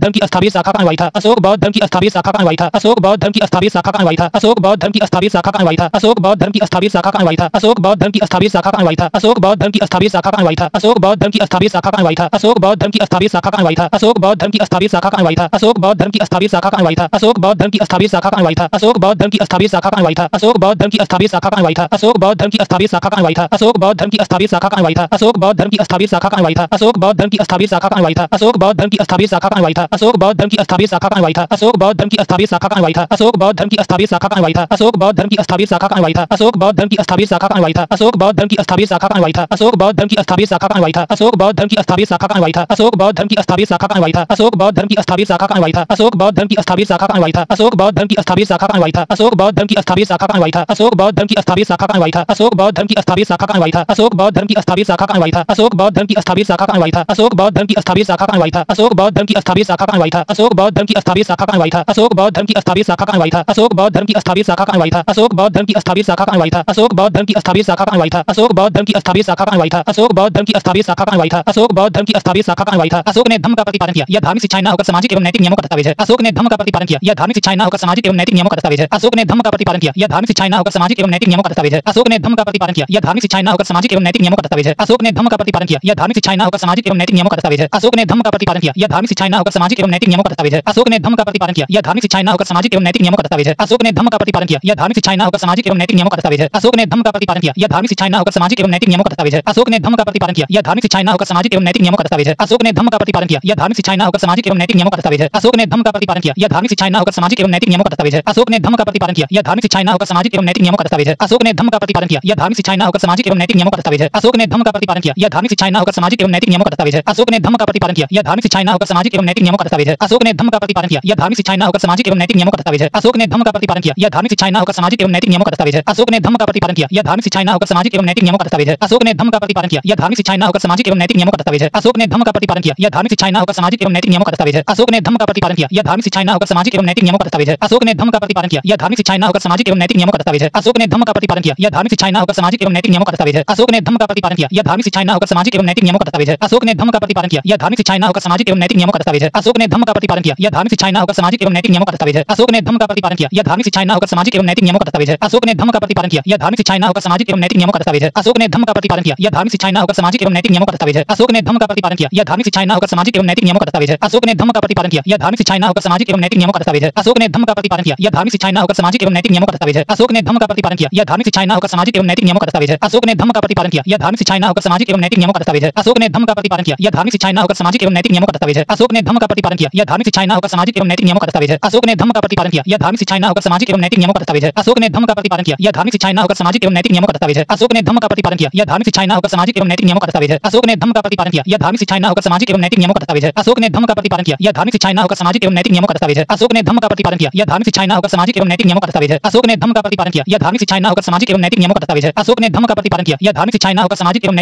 धर्म की स्थापित शाखा का अनुयायी था। अशोक बौद्ध धर्म की स्थापित शाखा का अनुयायी था। अशोक बौद्ध धर्म की स्थापित शाखा का अनुयायी था। अशोक बौद्ध धर्म की स्थापित शाखा का अनुयायी था। अशोक बौद्ध धर्म की स्थापित शाखा का अनुयायी था। अशोक बौद्ध धर्म की स्थापित शाखा का अनुयायी था। अशोक बौद्ध धर्म की स्थापित शाखा का अनुयायी था। अशोक बौद्ध धर्म की स्थापित शाखा का अनुयायी था। अशोक बौद्ध धर्म की स्थापित शाखा का अनुयायी था। अशोक बौद्ध धर्म की स्थापित शाखा का अनुयायी था। अशोक बौद्ध धर्म की स्थापित शाखा का अनुयायी था। अशोक बौद्ध धर्म की स्थापित शाखा का अनुयायी था। अशोक बौद्ध धर्म की स्थापित शाखा का अनुयायी था। अशोक बौद्ध धर्म की स्थापित शाखा का अनुयायी था। अशोक बौद्ध धर्म की स्थापित शाखा का अनुयायी था। अशोक बौद्ध धर्म की स्थापित शाखा का अनुयायी था। अशोक बौद्ध धर्म की स्थापित शाखा का अनुयायी था। अशोक बौद्ध धर्म की स्थापित शाखा का अनुयायी था। अशोक बौद्ध धर्म की स्थापित शाखा का अनुयायी था। अशोक बौद्ध धर्म की स्थापित शाखा का अनुयायी था। अशोक बौद्ध धर्म की स्थापित शाखा का अनुयायी था। अशोक बौद्ध धर्म की स्थापित शाखा का अनुयायी था। अशोक बौद्ध धर्म की स्थापित शाखा का अनुयायी था। अशोक बौद्ध धर्म की स्थापित शाखा का अनुयायी था। अशोक बौद्ध धर्म की स्थापित शाखा का अनुयायी था। अशोक बौद्ध धर्म की स्थापित शाखा का अनुयायी था। अशोक बौद्ध धर्म की स्थापित शाखा का अनुयायी था। अशोक बौद्ध धर्म की स्थापित शाखा का अनुयायी था। अशोक बौद्ध धर्म की स्थापित शाखा का अनुयायी था। अशोक बौद्ध धर्म की स्थापित शाखा का अनुयायी था। अशोक बौद्ध धर्म की स्थापित शाखा का अनुयायी था। अशोक बौद्ध धर्म की स्थापित शाखा का अनुयायी था। अशोक बौद्ध धर्म की स्थापित शाखा का अनुयायी था। अशोक बौद्ध धर्म की स्थापित शाखा का अनुयायी था। अशोक बौद्ध धर्म की स्थापित शाखा का अनुयायी था। अशोक बौद्ध धर्म की स्थापित शाखा का अनुयायी था। अशोक बौद्ध धर्म की स्थापित शाखा का अनुयायी था। अशोक बौद्ध धर्म की स्थापित शाखा का अनुयायी था। अशोक बौद्ध धर्म की स्थापित शाखा का अनुयायी था। अशोक बौद्ध धर्म की स्थापित शाखा का अनुयायी था। अशोक बौद्ध धर्म की स्थापित शाखा का अनुयायी था। अशोक बौद्ध धर्म की स्थापित शाखा का अनुयायी था। अशोक बौद्ध धर्म की स्थापित शाखा का अनुयायी था। अशोक बौद्ध धर्म की स्थापित शाखा का अनुयायी था। अशोक बौद्ध धर्म की स्थापित शाखा का अनुयायी था। अशोक बौद्ध धर्म की स्थापित शाखा का अनुयायी था। अशोक बौद्ध धर्म की स्थापित शाखा का अनुयायी था। अशोक बौद्ध धर्म की स्थापित शाखा का अनुयायी था। अशोक बौद्ध धर्म की स्थापित शाखा का अनुयायी था। अशोक बौद्ध धर्म की स्थापित शाखा का अनुयायी था। अशोक ने धम्म का प्रतिपादन किया। यह धार्मिक शिक्षाएं न होकर सामाजिक एवं नैतिक नियमों का दस्तावेज है। अशोक ने धम्म का प्रतिपादन किया। यह धार्मिक शिक्षाएं न होकर सामाजिक एवं नैतिक नियमों का दस्तावेज है। अशोक ने धम्म का प्रतिपादन किया। यह धार्मिक शिक्षाएं न होकर सामाजिक एवं नैतिक नियमों का दस्तावेज है। अशोक ने धम्म का प्रतिपादन किया। यह धार्मिक शिक्षाएं न होकर सामाजिक एवं नैतिक नियमों का दस्तावेज है। अशोक ने धम्म का प्रतिपादन किया। यह धार्मिक शिक्षाएं न होकर सामाजिक एवं नैतिक नियमों का दस्तावेज है। अशोक ने धम्म का प्रतिपादन किया। यह धार्मिक शिक्षाएं न होकर सामाजिक एवं नैतिक नियमों का दस्तावेज है। अशोक ने धम्म का प्रतिपादन किया। यह धार्मिक शिक्षाएं न होकर सामाजिक एवं नैतिक नियमों का दस्तावेज है। अशोक ने धम्म का प्रतिपादन किया। यह धार्मिक शिक्षाएं न होकर सामाजिक एवं नैतिक नियमों का दस्तावेज है। अशोक ने धम्म का प्रतिपादन किया। यह धार्मिक शिक्षाएं न होकर सामाजिक एवं नैतिक नियमों का दस्तावेज है। अशोक ने धम्म का प्रतिपादन किया। यह धार्मिक शिक्षाएं न होकर सामाजिक एवं नैतिक नियमों का दस्तावेज है। अशोक ने धम्म का प्रतिपादन किया। यह धार्मिक शिक्षाएं न होकर सामाजिक एवं नैतिक नियमों का दस्तावेज है। अशोक ने धम्म का प्रतिपादन किया। यह धार्मिक शिक्षाएं न होकर सामाजिक एवं नैतिक नियमों का दस्तावेज है। अशोक ने धम्म का प्रतिपादन किया। यह धार्मिक शिक्षाएं न होकर सामाजिक एवं नैतिक नियमों का दस्तावेज है। अशोक ने धम्म का प्रतिपादन किया। यह धार्मिक शिक्षाएं न होकर सामाजिक एवं नैतिक नियमों का दस्तावेज है। अशोक ने धम्म का प्रतिपादन किया। यह धार्मिक शिक्षाएं न होकर सामाजिक एवं नैतिक नियमों का दस्तावेज है। अशोक ने धम्म का प्रतिपादन किया। यह धार्मिक शिक्षाएं न होकर सामाजिक एवं नैतिक नियमों का दस्तावेज है। अशोक ने धम्म का प्रतिपादन किया। यह धार्मिक शिक्षाएं न होकर सामाजिक एवं नैतिक नियमों का दस्तावेज है। अशोक ने धम्म का प्रतिपादन किया। यह धार्मिक शिक्षाएं न होकर सामाजिक एवं नैतिक नियमों का दस्तावेज है। अशोक ने धम्म का प्रतिपादन किया। यह धार्मिक शिक्षाएं न होकर सामाजिक एवं नैतिक नियमों का दस्तावेज है। अशोक ने धम्म का प्रतिपादन किया। यह धार्मिक शिक्षाएं न होकर सामाजिक एवं नैतिक नियमों का दस्तावेज है। अशोक ने धम्म का प्रतिपादन किया। यह धार्मिक शिक्षाएं न होकर सामाजिक एवं नैतिक नियमों का दस्तावेज है। अशोक ने धम्म का प्रतिपादन किया। यह धार्मिक शिक्षाएं न होकर सामाजिक एवं नैतिक नियमों का दस्तावेज है। अशोक ने धम्म का प्रतिपादन किया। यह धार्मिक शिक्षाएं न होकर सामाजिक एवं नैतिक नियमों का दस्तावेज है। अशोक ने धम्म का प्रतिपादन किया। यह धार्मिक शिक्षाएं न होकर सामाजिक एवं नैतिक नियमों का दस्तावेज है। अशोक ने धम्म का प्रतिपादन किया। यह धार्मिक शिक्षाएं न होकर सामाजिक एवं नैतिक नियमों का दस्तावेज है। अशोक ने धम्म का प्रतिपादन किया। यह धार्मिक शिक्षाएं न होकर सामाजिक एवं नैतिक नियमों का दस्तावेज है। अशोक ने धम्म का प्रतिपादन किया। यह धार्मिक शिक्षाएं न होकर सामाजिक एवं नैतिक नियमों का दस्तावेज है। अशोक ने धम्म का प्रतिपादन किया। यह धार्मिक शिक्षाएं न होकर सामाजिक एवं नैतिक नियमों का दस्तावेज है। अशोक ने धम्म का प्रतिपादन किया। यह धार्मिक शिक्षाएं न होकर सामाजिक एवं नैतिक नियमों का दस्तावेज है। अशोक ने धम्म का प्रतिपादन किया। यह धार्मिक शिक्षाएं न होकर सामाजिक एवं नैतिक नियमों का दस्तावेज है। अशोक ने धम्म का प्रतिपादन किया। यह धार्मिक शिक्षाएं न होकर सामाजिक एवं नैतिक नियमों का दस्तावेज है। अशोक ने धम्म का प्रतिपादन किया। यह धार्मिक शिक्षाएं न होकर सामाजिक एवं नैतिक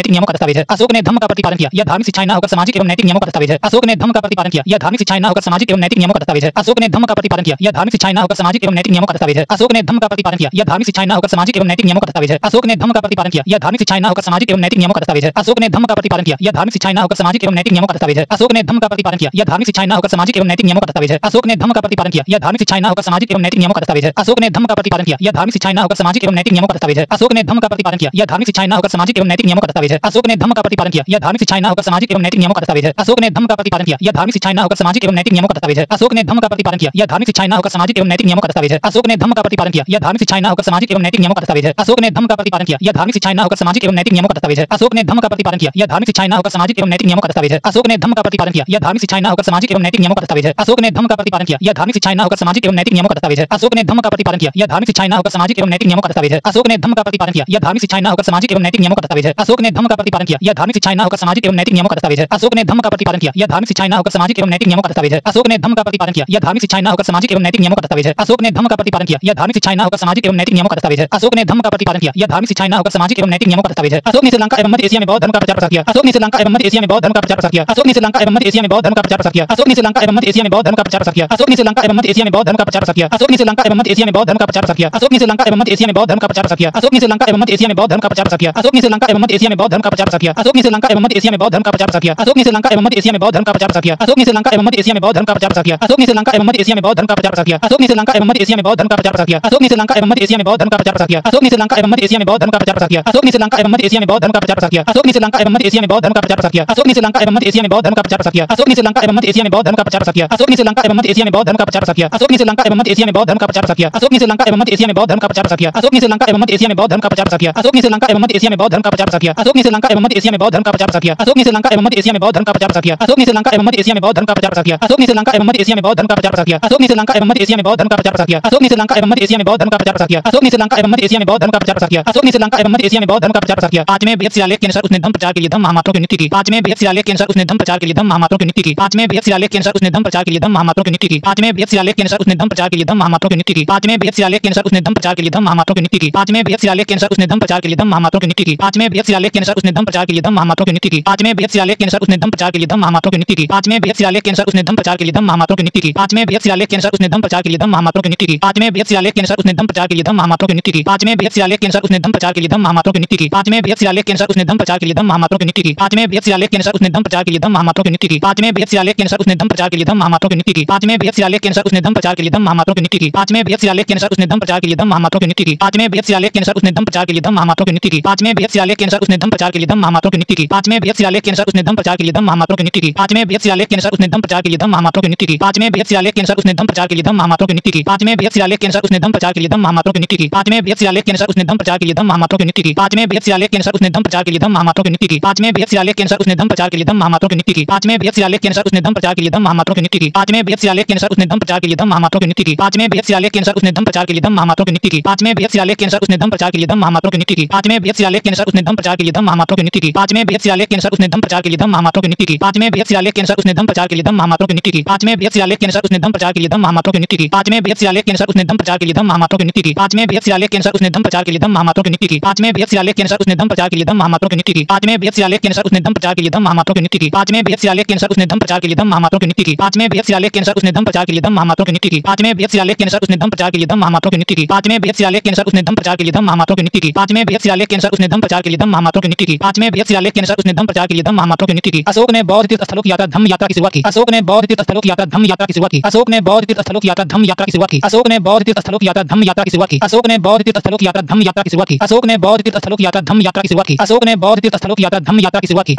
नियमों का दस्तावेज है। अशोक ने धम्म का प्रतिपादन किया। यह धार्मिक शिक्षाएं न होकर सामाजिक एवं नैतिक नियमों का दस्तावेज है। अशोक ने धम्म का प्रतिपादन किया। यह धार्मिक शिक्षाएं न होकर सामाजिक एवं नैतिक नियमों का दस्तावेज है। अशोक ने धम्म का प्रतिपादन किया। यह धार्मिक शिक्षाएं न होकर सामाजिक एवं नैतिक नियमों का दस्तावेज है। अशोक ने धम्म का प्रतिपादन किया। यह धार्मिक शिक्षाएं न होकर सामाजिक एवं नैतिक नियमों का दस्तावेज है। अशोक ने धम्म का प्रतिपादन किया। यह धार्मिक शिक्षाएं न होकर सामाजिक एवं नैतिक नियमों का दस्तावेज है। अशोक ने धम्म का प्रतिपादन किया। यह धार्मिक शिक्षाएं न होकर सामाजिक एवं नैतिक नियमों का दस्तावेज है। अशोक ने धम्म का प्रतिपादन किया। यह धार्मिक शिक्षाएं न होकर सामाजिक एवं नैतिक नियमों का दस्तावेज है। अशोक ने धम्म का प्रतिपादन किया। यह धार्मिक शिक्षाएं न होकर सामाजिक एवं नैतिक नियमों का दस्तावेज है। अशोक ने धम्म का प्रतिपादन किया। यह धार्मिक शिक्षाएं न होकर सामाजिक एवं नैतिक नियमों का दस्तावेज है। अशोक ने धम्म का प्रतिपादन किया। यह धार्मिक शिक्षाएं न होकर सामाजिक एवं नैतिक नियमों का दस्तावेज है। अशोक ने धम्म का प्रतिपादन किया। यह धार्मिक शिक्षाएं न होकर सामाजिक एवं नैतिक नियमों का दस्तावेज है। अशोक ने धम्म का प्रतिपादन किया। यह धार्मिक शिक्षाएं न होकर सामाजिक एवं नैतिक नियमों का दस्तावेज है। अशोक ने धम्म का प्रतिपादन किया। यह धार्मिक शिक्षाएं न होकर सामाजिक एवं नैतिक नियमों का दस्तावेज है। अशोक ने धम्म का प्रतिपादन किया। यह धार्मिक शिक्षाएं न होकर सामाजिक एवं नैतिक नियमों का दस्तावेज है। अशोक ने धम्म का प्रतिपादन किया। यह धार्मिक शिक्षाएं न होकर सामाजिक एवं नैतिक नियमों का दस्तावेज है। अशोक ने धम्म का प्रतिपादन किया। यह धार्मिक शिक्षाएं न होकर सामाजिक एवं नैतिक नियमों का दस्तावेज है। अशोक ने धम्म का प्रतिपादन किया। यह धार्मिक शिक्षाएं न होकर सामाजिक एवं नैतिक नियमों का दस्तावेज है। अशोक ने धम्म का प्रतिपादन किया। यह धार्मिक शिक्षाएं न होकर सामाजिक एवं नैतिक नियमों का दस्तावेज है। अशोक ने धम्म का प्रतिपादन किया। यह धार्मिक शिक्षाएं न होकर सामाजिक एवं नैतिक नियमों का दस्तावेज है। अशोक ने धम्म का प्रतिपादन किया। यह धार्मिक शिक्षाएं न होकर सामाजिक एवं नैतिक नियमों का दस्तावेज है। अशोक ने धम्म का प्रतिपादन किया। यह धार्मिक शिक्षाएं न होकर सामाजिक एवं नैतिक नियमों का दस्तावेज है। अशोक ने धम्म का प्रतिपादन प्रतिपादन किया, यह धार्मिक शिक्षाएं न होकर सामाजिक एवं नैतिक नियमों का दस्तावेज है। अशोक ने धम्म का प्रतिपादन किया, यह धार्मिक शिक्षाएं न होकर सामाजिक एवं नैतिक नियमों का दस्तावेज है। अशोक ने धम्म का प्रतिपादन किया, यह धार्मिक शिक्षाएं न होकर सामाजिक एवं नैतिक नियमों का दस्तावेज है। अशोक ने धम्म का प्रतिपादन किया, यह धार्मिक शिक्षाएं न होकर सामाजिक एवं नैतिक नियमों का दस्तावेज है। अशोक ने धम्म का प्रतिपादन किया, यह धार्मिक शिक्षाएं न होकर सामाजिक एवं नैतिक नियमों का दस्तावेज है। अशोक ने धम्म का प्रतिपादन किया, यह धार्मिक शिक्षाएं न होकर सामाजिक एवं नैतिक नियमों का दस्तावेज है। अशोक ने धम्म का प्रतिपादन किया, यह धार्मिक शिक्षाएं न होकर सामाजिक एवं नैतिक नियमों का दस्तावेज है। अशोक ने धम्म का प्रतिपादन किया, यह धार्मिक शिक्षाएं न होकर सामाजिक एवं नैतिक नियमों का दस्तावेज है। अशोक ने धम्म का प्रतिपादन किया, यह धार्मिक शिक्षाएं न होकर सामाजिक एवं नैतिक नियमों का दस्तावेज है। अशोक ने धम्म का प्रतिपादन किया, यह धार्मिक शिक्षाएं न होकर सामाजिक एवं नैतिक नियमों का दस्तावेज है। अशोक ने धम्म का प्रतिपादन किया, यह धार्मिक शिक्षाएं न होकर सामाजिक एवं नैतिक नियमों का दस्तावेज है। अशोक ने धम्म का प्रतिपादन किया, यह धार्मिक शिक्षाएं न होकर सामाजिक एवं नैतिक नियमों का दस्तावेज है। अशोक ने धम्म का प्रतिपादन किया, यह धार्मिक शिक्षाएं न होकर सामाजिक एवं नैतिक नियमों का दस्तावेज है। अशोक ने धम्म का प्रतिपादन किया, यह धार्मिक शिक्षाएं न होकर सामाजिक एवं नैतिक नियमों का दस्तावेज है। अशोक ने धम्म का प्रतिपादन किया, यह धार्मिक शिक्षाएं न होकर सामाजिक एवं नैतिक नियमों का दस्तावेज है। अशोक ने धम्म का प्रतिपादन किया, यह धार्मिक शिक्षाएं न होकर सामाजिक एवं नैतिक नियमों का दस्तावेज है। अशोक ने धम्म का प्रतिपादन किया, यह धार्मिक शिक्षाएं न होकर सामाजिक एवं नैतिक नियमों का दस्तावेज है। अशोक ने श्रीलंका एवं मध्य एशिया में बौद्ध धर्म का प्रचार प्रसार किया। अशोक ने श्रीलंका एवं मध्य एशिया में बौद्ध धर्म का प्रचार प्रसार किया। अशोक ने श्रीलंका एवं मध्य एशिया में बौद्ध धर्म का प्रचार प्रसार किया। अशोक ने श्रीलंका एवं मध्य एशिया में बौद्ध धर्म का प्रचार प्रसार किया। अशोक ने श्रीलंका एवं मध्य एशिया में बौद्ध धर्म का प्रचार प्रसार किया। अशोक ने श्रीलंका एवं मध्य एशिया में बौद्ध धर्म का प्रचार प्रसार किया। अशोक ने श्रीलंका एवं मध्य एशिया में बौद्ध धर्म का प्रचार प्रसार किया। अशोक ने श्रीलंका एवं मध्य एशिया में बौद्ध धर्म का प्रचार प्रसार किया। अशोक ने श्रीलंका एवं मध्य एशिया में बौद्ध धर्म का प्रचार प्रसार किया। अशोक ने श्रीलंका एवं मध्य एशिया में बौद्ध धर्म का प्रचार प्रसार किया। अशोक ने श्रीलंका एवं मध्य एशिया में बौद्ध धर्म का प्रचार प्रसार किया। अशोक ने श्रीलंका एवं मध्य एशिया में बौद्ध धर्म का प्रचार प्रसार किया। अशोक ने श्रीलंका एवं मध्य एशिया में बौद्ध धर्म का प्रचार प्रसार किया। अशोक ने श्रीलंका एवं मध्य एशिया में बौद्ध धर्म का प्रचार प्रसार किया। अशोक ने श्रीलंका एवं मध्य एशिया में बौद्ध धर्म का प्रचार प्रसार किया। अशोक ने श्रीलंका एवं मध्य एशिया में बौद्ध धर्म का प्रचार प्रसार किया। अशोक ने श्रीलंका एवं मध्य एशिया में बौद्ध धर्म का प्रचार प्रसार किया। अशोक ने श्रीलंका एवं मध्य एशिया में बौद्ध धर्म का प्रचार प्रसार किया। अशोक ने श्रीलंका एवं मध्य एशिया में बौद्ध धर्म का प्रचार प्रसार किया। अशोक ने श्रीलंका एवं मध्य एशिया में बौद्ध धर्म का प्रचार प्रसार किया। अशोक ने श्रीलंका एवं मध्य एशिया में बौद्ध धर्म का प्रचार प्रसार किया। अशोक ने श्रीलंका एवं मध्य एशिया में बौद्ध धर्म का प्रचार प्रसार किया। अशोक ने श्रीलंका एवं मध्य एशिया में बौद्ध धर्म का प्रचार प्रसार किया। अशोक ने श्रीलंका एवं मध्य एशिया में बौद्ध धर्म का प्रचार प्रसार किया। अशोक ने श्रीलंका एवं मध्य एशिया में बौद्ध धर्म का प्रचार प्रसार किया। अशोक ने श्रीलंका एवं मध्य एशिया में बौद्ध धर्म का प्रचार प्रसार किया। अशोक ने श्रीलंका एवं मध्य एशिया में बौद्ध धर्म का प्रचार प्रसार किया। अशोक ने श्रीलंका एवं मध्य एशिया में बौद्ध धर्म का प्रचार प्रसार किया। अशोक ने श्रीलंका एवं मध्य एशिया में बौद्ध धर्म का प्रचार प्रसार किया। अशोक ने श्रीलंका एवं मध्य एशिया में बौद्ध धर्म का प्रचार प्रसार किया। अशोक ने श्रीलंका एवं मध्य एशिया में बौद्ध धर्म का प्रचार प्रसार किया। अशोक ने श्रीलंका एवं मध्य एशिया में बौद्ध धर्म का प्रचार प्रसार किया। अशोक ने श्रीलंका एवं मध्य एशिया में बौद्ध धर्म का प्रचार प्रसार किया। पांचवें बृहत शिलालेख के अनुसार उसने धम्म प्रचार के लिए धम्म महामात्रों की नियुक्ति की। पांचवें बृहत शिलालेख के अनुसार उसने धम्म प्रचार के लिए धम्म महामात्रों की नियुक्ति की। पांचवें बृहत शिलालेख के अनुसार उसने धम्म प्रचार के लिए धम्म महामात्रों की नियुक्ति की। पांचवें बृहत शिलालेख के अनुसार उसने धम्म प्रचार के लिए धम्म महामात्रों की नियुक्ति की। पांचवें बृहत शिलालेख के अनुसार उसने धम्म प्रचार के लिए धम्म महामात्रों की नियुक्ति की। पांचवें बृहत शिलालेख के अनुसार उसने धम्म प्रचार के लिए धम्म महामात्रों की नियुक्ति की। पांचवें बृहत शिलालेख के अनुसार उसने धम्म प्रचार के लिए धम्म महामात्रों की नियुक्ति की। पांचवें बृहत शिलालेख के अनुसार उसने धम्म प्रचार के लिए धम्म महामात्रों की नियुक्ति की। पांचवें बृहत शिलालेख के अनुसार उसने धम्म प्रचार के लिए धम्म महामात्रों की नियुक्ति की। पांचवें बृहत शिलालेख के अनुसार उसने धम्म प्रचार के लिए धम्म महामात्रों की नियुक्ति की। पांचवें बृहत शिलालेख के अनुसार उसने धम्म प्रचार के लिए धम्म महामात्रों की नियुक्ति की। पांचवें बृहत शिलालेख के अनुसार उसने धम्म प्रचार के लिए धम्म महामात्रों की नियुक्ति की। पांचवें बृहत शिलालेख के अनुसार उसने धम्म प्रचार के लिए धम्म महामात्रों की नियुक्ति की। पांचवें बृहत शिलालेख के अनुसार उसने धम्म प्रचार के लिए धम्म महामात्रों की नियुक्ति की। पांचवें बृहत शिलालेख के अनुसार उसने धम्म प्रचार के लिए धम्म महामात्रों की नियुक्ति की। पांचवें बृहत शिलालेख के अनुसार उसने धम्म प्रचार के लिए धम्म महामात्रों की नियुक्ति की। पांचवें बृहत शिलालेख के अनुसार उसने धम्म प्रचार के लिए धम्म महामात्रों की नियुक्ति की। पांचवें बृहत शिलालेख के अनुसार उसने धम्म प्रचार के लिए धम्म महामात्रों की नियुक्ति की। पांचवें बृहत शिलालेख के अनुसार उसने धम्म प्रचार के लिए धम्म महामात्रों की नियुक्ति की। पांचवें बृहत शिलालेख के अनुसार उसने धम्म प्रचार के लिए धम्म महामात्रों की नियुक्ति की। पांचवें बृहत शिलालेख के अनुसार उसने धम्म प्रचार के लिए धम्म महामात्रों की नियुक्ति की। पांचवें बृहत शिलालेख के अनुसार उसने धम्म प्रचार के लिए धम्म महामात्रों की नियुक्ति की। पांचवें बृहत शिलालेख के अनुसार उसने धम्म प्रचार के लिए धम्म महामात्रों की नियुक्ति की। पांचवें बृहत शिलालेख के अनुसार उसने धम्म प्रचार के लिए धम्म महामात्रों की नियुक्ति की। पांचवें बृहत शिलालेख के अनुसार उसने धम्म प्रचार के लिए धम्म महामात्रों की नियुक्ति की। पांचवें बृहत शिलालेख के अनुसार उसने धम्म प्रचार के लिए धम्म महामात्रों की नियुक्ति की। पांचवें बृहत शिलालेख के अनुसार उसने धम्म प्रचार के लिए धम्म महामात्रों की नियुक्ति की। पांचवें बृहत शिलालेख के अनुसार उसने धम्म प्रचार के लिए धम्म महामात्रों की नियुक्ति की। पांचवें बृहत शिलालेख के अनुसार उसने धम्म प्रचार के लिए धम्म महामात्रों की नियुक्ति की। पांचवें बृहत शिलालेख के अनुसार उसने धम्म प्रचार के लिए धम्म महामात्रों की नियुक्ति की। पांचवें बृहत शिलालेख के अनुसार उसने धम्म प्रचार के लिए धम्म महामात्रों की नियुक्ति की। पांचवें बृहत शिलालेख के अनुसार उसने धम्म प्रचार के लिए धम्म महामात्रों की नियुक्ति की। पांचवें बृहत शिलालेख के अनुसार उसने धम्म प्रचार के लिए धम्म महामात्रों की नियुक्ति की। पांचवें बृहत शिलालेख के अनुसार उसने धम्म प्रचार के लिए धम्म महामात्रों की नियुक्ति की। पांचवें बृहत शिलालेख के अनुसार उसने धम्म प्रचार के लिए धम्म महामात्रों की नियुक्ति की। पांचवें बृहत शिलालेख के अनुसार उसने धम्म प्रचार के लिए धम्म महामात्रों की नियुक्ति की। पांचवें बृहत शिलालेख के अनुसार उसने धम्म प्रचार के लिए धम्म महामात्रों की नियुक्ति की। पांचवें बृहत शिलालेख के अनुसार उसने धम्म प्रचार के लिए धम्म महामात्रों की नियुक्ति की। पांचवें बृहत शिलालेख के अनुसार उसने धम्म प्रचार के लिए धम्म महामात्रों की नियुक्ति की। पांचवें बृहत शिलालेख के अनुसार उसने धम्म प्रचार के लिए धम्म महामात्रों की नियुक्ति की। पांचवें बृहत शिलालेख के अनुसार उसने धम्म प्रचार के लिए धम्म महामात्रों की नियुक्ति की। पांचवें बृहत शिलालेख के अनुसार उसने धम्म प्रचार के लिए धम्म महामात्रों की नियुक्ति की। पांचवें बृहत शिलालेख के अनुसार उसने धम्म प्रचार के लिए धम्म महामात्रों की नियुक्ति की। पांचवें बृहत शिलालेख के अनुसार उसने धम्म प्रचार के लिए धम्म महामात्रों की नियुक्ति की। अशोक ने बौद्ध तीर्थ स्थलों की यात्रा धम्म यात्रा की शुरुआत की। अशोक ने बौद्ध तीर्थ स्थलों की यात्रा धम्म यात्रा की शुरुआत की। अशोक ने बौद्ध तीर्थ स्थलों की यात्रा धम्म यात्रा की शुरुआत की। अशोक ने बौद्ध तीर्थ स्थलों की यात्रा धम्म यात्रा की शुरुआत की। अशोक ने बौद्ध तीर्थ स्थलों की यात्रा धम्म यात्रा की शुरुआत की।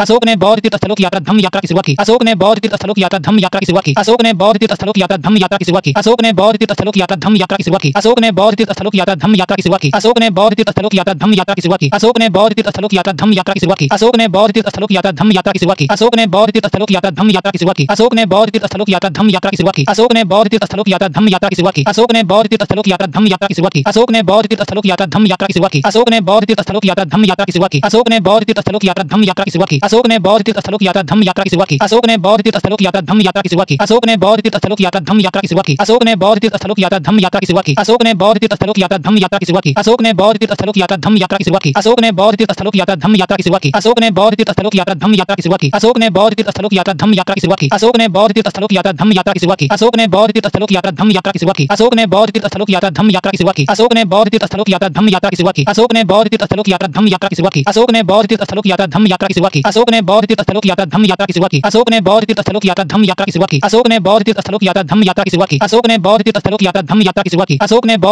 अशोक ने बौद्ध तीर्थ स्थलों की यात्रा धम्म यात्रा की शुरुआत की। अशोक ने बौद्ध तीर्थ स्थलों की यात्रा धम्म यात्रा की शुरुआत की। अशोक ने बौद्ध तीर्थ स्थलों की यात्रा धम्म यात्रा की शुरुआत की। अशोक ने बौद्ध तीर्थ स्थलों की यात्रा धम्म यात्रा की शुरुआत की। अशोक ने बौद्ध तीर्थ स्थलों की यात्रा धम्म यात्रा की शुरुआत की। अशोक ने बौद्ध तीर्थ स्थलों की यात्रा धम्म यात्रा की शुरुआत की। अशोक ने बौद्ध तीर्थ स्थलों की यात्रा धम्म यात्रा की शुरुआत की। अशोक ने बौद्ध तीर्थ स्थलों की यात्रा धम्म यात्रा की शुरुआत की। अशोक ने बौद्ध तीर्थ स्थलों की यात्रा धम्म यात्रा की शुरुआत की। अशोक ने बौद्ध तीर्थ स्थलों की यात्रा धम्म यात्रा की शुरुआत की। अशोक ने बौद्ध तीर्थ स्थलों की यात्रा धम्म यात्रा की शुरुआत की। अशोक ने बौद्ध तीर्थ स्थलों की यात्रा धम्म यात्रा की शुरुआत की। अशोक ने बौद्ध तीर्थ स्थलों की यात्रा धम्म यात्रा की शुरुआत की। अशोक ने बौद्ध तीर्थ स्थलों की यात्रा धम्म यात्रा की शुरुआत की। अशोक ने बौद्ध तीर्थ स्थलों की यात्रा धम्म यात्रा की शुरुआत की। अशोक ने बौद्ध तीर्थ स्थलों की यात्रा धम्म यात्रा की शुरुआत की। अशोक ने बौद्ध तीर्थ स्थलों की यात्रा धम्म यात्रा की शुरुआत की। अशोक ने बौद्ध तीर्थ स्थलों की यात्रा धम्म यात्रा की शुरुआत की। अशोक ने बौद्ध तीर्थ स्थलों की यात्रा धम्म यात्रा की शुरुआत की। अशोक ने बौद्ध तीर्थ स्थलों की यात्रा धम्म यात्रा की शुरुआत की। अशोक ने बौद्ध तीर्थ स्थलों की यात्रा धम्म यात्रा की शुरुआत की। अशोक ने बौद्ध तीर्थ स्थलों की यात्रा धम्म यात्रा की शुरुआत की। अशोक ने बौद्ध तीर्थ स्थलों की यात्रा धम्म यात्रा की शुरुआत की। अशोक ने बौद्ध तीर्थ स्थलों की यात्रा धम्म यात्रा की शुरुआत की। अशोक ने बौद्ध तीर्थ स्थलों की यात्रा धम्म यात्रा की शुरुआत की। अशोक ने बौद्ध तीर्थ स्थलों की यात्रा धम्म यात्रा की शुरुआत की। अशोक ने बौद्ध तीर्थ स्थलों की यात्रा धम्म यात्रा की शुरुआत की। अशोक ने बौद्ध तीर्थ स्थलों की यात्रा धम्म यात्रा की शुरुआत की। अशोक ने बौद्ध तीर्थ स्थलों की यात्रा धम्म यात्रा की शुरुआत की। अशोक ने बौद्ध तीर्थ स्थलों की यात्रा धम्म यात्रा की शुरुआत की। अशोक ने बौद्ध तीर्थ स्थलों की यात्रा धम्म यात्रा की शुरुआत की। अशोक ने बौद्ध तीर्थ स्थलों की यात्रा धम्म यात्रा की शुरुआत की। अशोक ने बौद्ध तीर्थ स्थलों की यात्रा धम्म यात्रा की शुरुआत की। अशोक ने बौद्ध तीर्थ स्थलों की यात्रा धम्म यात्रा की शुरुआत की। अशोक ने बौद्ध तीर्थ स्थलों की यात्रा धम्म यात्रा की शुरुआत की। अशोक ने बौद्ध तीर्थ स्थलों की यात्रा धम्म यात्रा की शुरुआत की। अशोक ने बौद्ध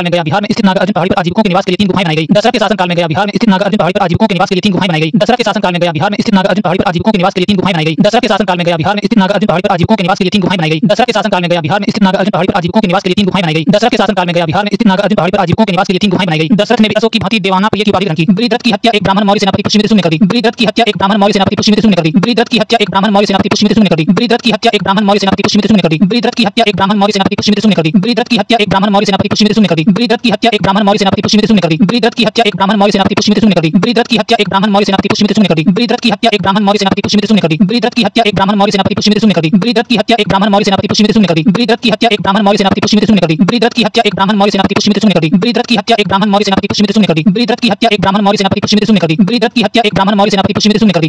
काल में गया बिहार में स्थित नागार्जुन पहाड़ी पर आजीविकों के निवास के लिए 3 गुफाएं बनाई गई। दशरथ के शासन काल में गया बिहार में स्थित नागार्जुन पहाड़ी पर आजीविकों के निवास के लिए 3 गुफाएं बनाई गई। दशरथ के शासन काल में गया बिहार में स्थित नागार्जुन पहाड़ी पर आजीविकों के निवास के लिए 3 गुफाएं बनाई गई। दशरथ के शासन काल में गया बिहार में स्थित नागार्जुन पहाड़ी पर आजीविकों के निवास के लिए 3 गुफाएं बनाई गई। दशरथ के शासन काल में गया बिहार में स्थित नागार्जुन पहाड़ी पर आजीविकों के निवास के लिए 3 गुफाएं बनाई गई। दशरथ के शासन काल में गया बिहार में स्थित नागार्जुन पहाड़ी पर आजीविकों के निवास के लिए 3 गुफाएं बनाई गई। दशरथ ने भी अशोक की भांति देवाना प्रिय की उपाधि ग्रहण की। बृहद्रथ की हत्या एक ब्राह्मण मौर्य सेनापति पुष्यमित्र शुंग ने कर दी। बृहद्रथ की हत्या एक ब्राह्मण मौर्य सेनापति पुष्यमित्र शुंग ने कर दी। बृहद्रथ की हत्या एक ब्राह्मण मौर्य सेनापति पुष्यमित्र शुंग ने कर दी। बृहद्रथ की हत्या एक ब्राह्मण मौर्य सेनापति पुष्यमित्र शुंग ने कर दी। बृहद्रथ की हत्या एक ब्राह्मण मौर्य सेनापति पुष्यमित्र शुंग ने कर दी। बृहद्रथ की हत्या एक ब्राह्मण मौर्य सेनापति पुष्यमित्र शुंग ने कर दी। बृहद्रथ की हत्या एक ब्राह्मण मौर्य सेनापति पुष्यमित्र शुंग ने कर दी। बृहद्रथ की हत्या एक ब्राह्मण मौर्य सेनापति पुष्यमित्र शुंग ने कर दी। बृहद्रथ की हत्या एक ब्राह्मण मौर्य सेनापति पुष्यमित्र शुंग ने कर दी। बृहद्रथ की हत्या एक ब्राह्मण मौर्य सेनापति पुष्यमित्र शुंग ने कर दी। बृहद्रथ की हत्या एक ब्राह्मण मौर्य सेनापति पुष्यमित्र शुंग ने कर दी। बृहद्रथ की हत्या एक ब्राह्मण मौर्य सेनापति पुष्यमित्र शुंग ने कर दी। बृहद्रथ की हत्या एक ब्राह्मण मौर्य सेनापति पुष्यमित्र शुंग ने कर दी। बृहद्रथ की हत्या एक ब्राह्मण मौर्य सेनापति पुष्यमित्र शुंग ने कर दी। बृहद्रथ की हत्या एक ब्राह्मण मौर्य सेनापति पुष्यमित्र शुंग ने कर दी। बृहद्रथ की हत्या एक ब्राह्मण मौर्य सेनापति पुष्यमित्र शुंग ने कर दी। बृहद्रथ की हत्या एक ब्राह्मण मौर्य सेनापति पुष्यमित्र शुंग ने कर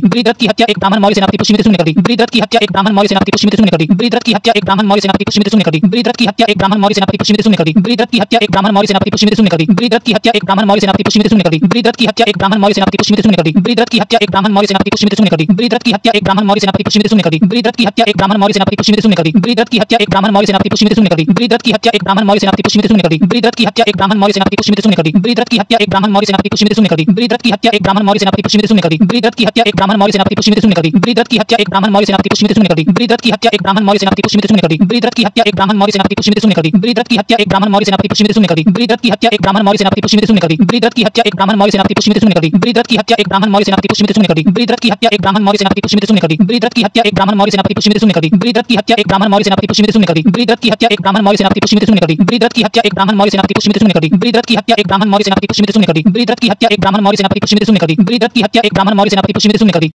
दी। बृहद्रथ की हत्या एक ब्राह्मण मौर्य सेनापति पुष्यमित्र शुंग ने कर दी। बृहद्रथ की हत्या एक ब्राह्मण मौर्य सेनापति पुष्यमित्र शुंग ने कर दी। बृहद्रथ की हत्या एक ब्राह्मण मौर्य सेनापति पुष्यमित्र शुंग ने कर दी। बृहद्रथ की हत्या एक ब्राह्मण मौर्य सेनापति पुष्यमित्र शुंग ने कर दी। बृहद्रथ की हत्या एक ब्राह्मण मौर्य सेनापति पुष्यमित्र शुंग ने कर दी। बृहद्रथ की हत्या एक ब्राह्मण मौर्य सेनापति पुष्यमित्र शुंग ने कर दी। बृहद्रथ की हत्या एक ब्राह्मण मौर्य सेनापति पुष्यमित्र शुंग ने कर दी। बृहद्रथ की हत्या एक ब्राह्मण मौर्य सेनापति पुष्यमित्र शुंग ने कर दी। बृहद्रथ की हत्या एक ब्राह्मण मौर्य सेनापति पुष्यमित्र शुंग ने कर दी। बृहद्रथ की हत्या एक ब्राह्मण मौर्य सेनापति पुष्यमित्र शुंग ने कर दी। बृहद्रथ की हत्या एक ब्राह्मण मौर्य सेनापति पुष्यमित्र शुंग ने कर दी। बृहद्रथ की हत्या एक ब्राह्मण मौर्य सेनापति पुष्यमित्र शुंग ने कर दी। बृहद्रथ की हत्या एक ब्राह्मण मौर्य सेनापति पुष्यमित्र शुंग ने कर दी। बृहद्रथ की हत्या एक ब्राह्मण मौर्य सेनापति पुष्यमित्र शुंग ने कर दी। बृहद्रथ की हत्या एक ब्राह्मण मौर्य सेनापति पुष्यमित्र शुंग ने कर दी। बृहद्रथ की हत्या एक ब्राह्मण मौर्य सेनापति पुष्यमित्र शुंग ने कर दी। बृहद्रथ की हत्या एक ब्राह्मण मौर्य सेनापति पुष्यमित्र शुंग ने कर दी। बृहद्रथ की हत्या एक ब्राह्मण मौर्य सेनापति पुष्यमित्र शुंग ने कर दी। बृहद्रथ की हत्या एक ब्राह्मण मौर्य सेनापति पुष्यमित्र शुंग ने कर दी। बृहद्रथ की हत्या एक ब्राह्मण मौर्य सेनापति पुष्यमित्र शुंग ने कर दी। बृहद्रथ की हत्या एक ब्राह्मण मौर्य सेनापति पुष्यमित्र शुंग ने कर दी। बृहद्रथ की हत्या एक ब्राह्मण मौर्य सेनापति पुष्यमित्र शुंग ने कर दी। बृहद्रथ की हत्या एक ब्राह्मण मौर्य सेनापति पुष्यमित्र शुंग ने कर दी। बृहद्रथ की हत्या एक ब्राह्मण मौर्य सेनापति पुष्यमित्र शुंग ने कर दी। बृहद्रथ की हत्या एक ब्राह्मण मौर्य सेनापति पुष्यमित्र शुंग ने कर दी। बृहद्रथ की हत्या एक ब्राह्मण मौर्य सेनापति पुष्यमित्र शुंग ने कर दी। बृहद्रथ की हत्या एक ब्राह्मण मौर्य सेनापति पुष्यमित्र शुंग ने कर दी। बृहद्रथ की हत्या एक ब्राह्मण मौर्य सेनापति पुष्यमित्र शुंग ने कर दी। बृहद्रथ की हत्या एक ब्राह्मण मौर्य सेनापति पुष्यमित्र शुंग ने कर दी। बृहद्रथ की हत्या एक ब्राह्मण मौर्य सेनापति पुष्यमित्र शुंग ने कर दी। बृहद्रथ की हत्या एक ब्राह्मण मौर्य सेनापति पुष्यमित्र शुंग ने कर दी। बृहद्रथ की हत्या एक ब्राह्मण मौर्य सेनापति पुष्यमित्र शुंग ने कर दी।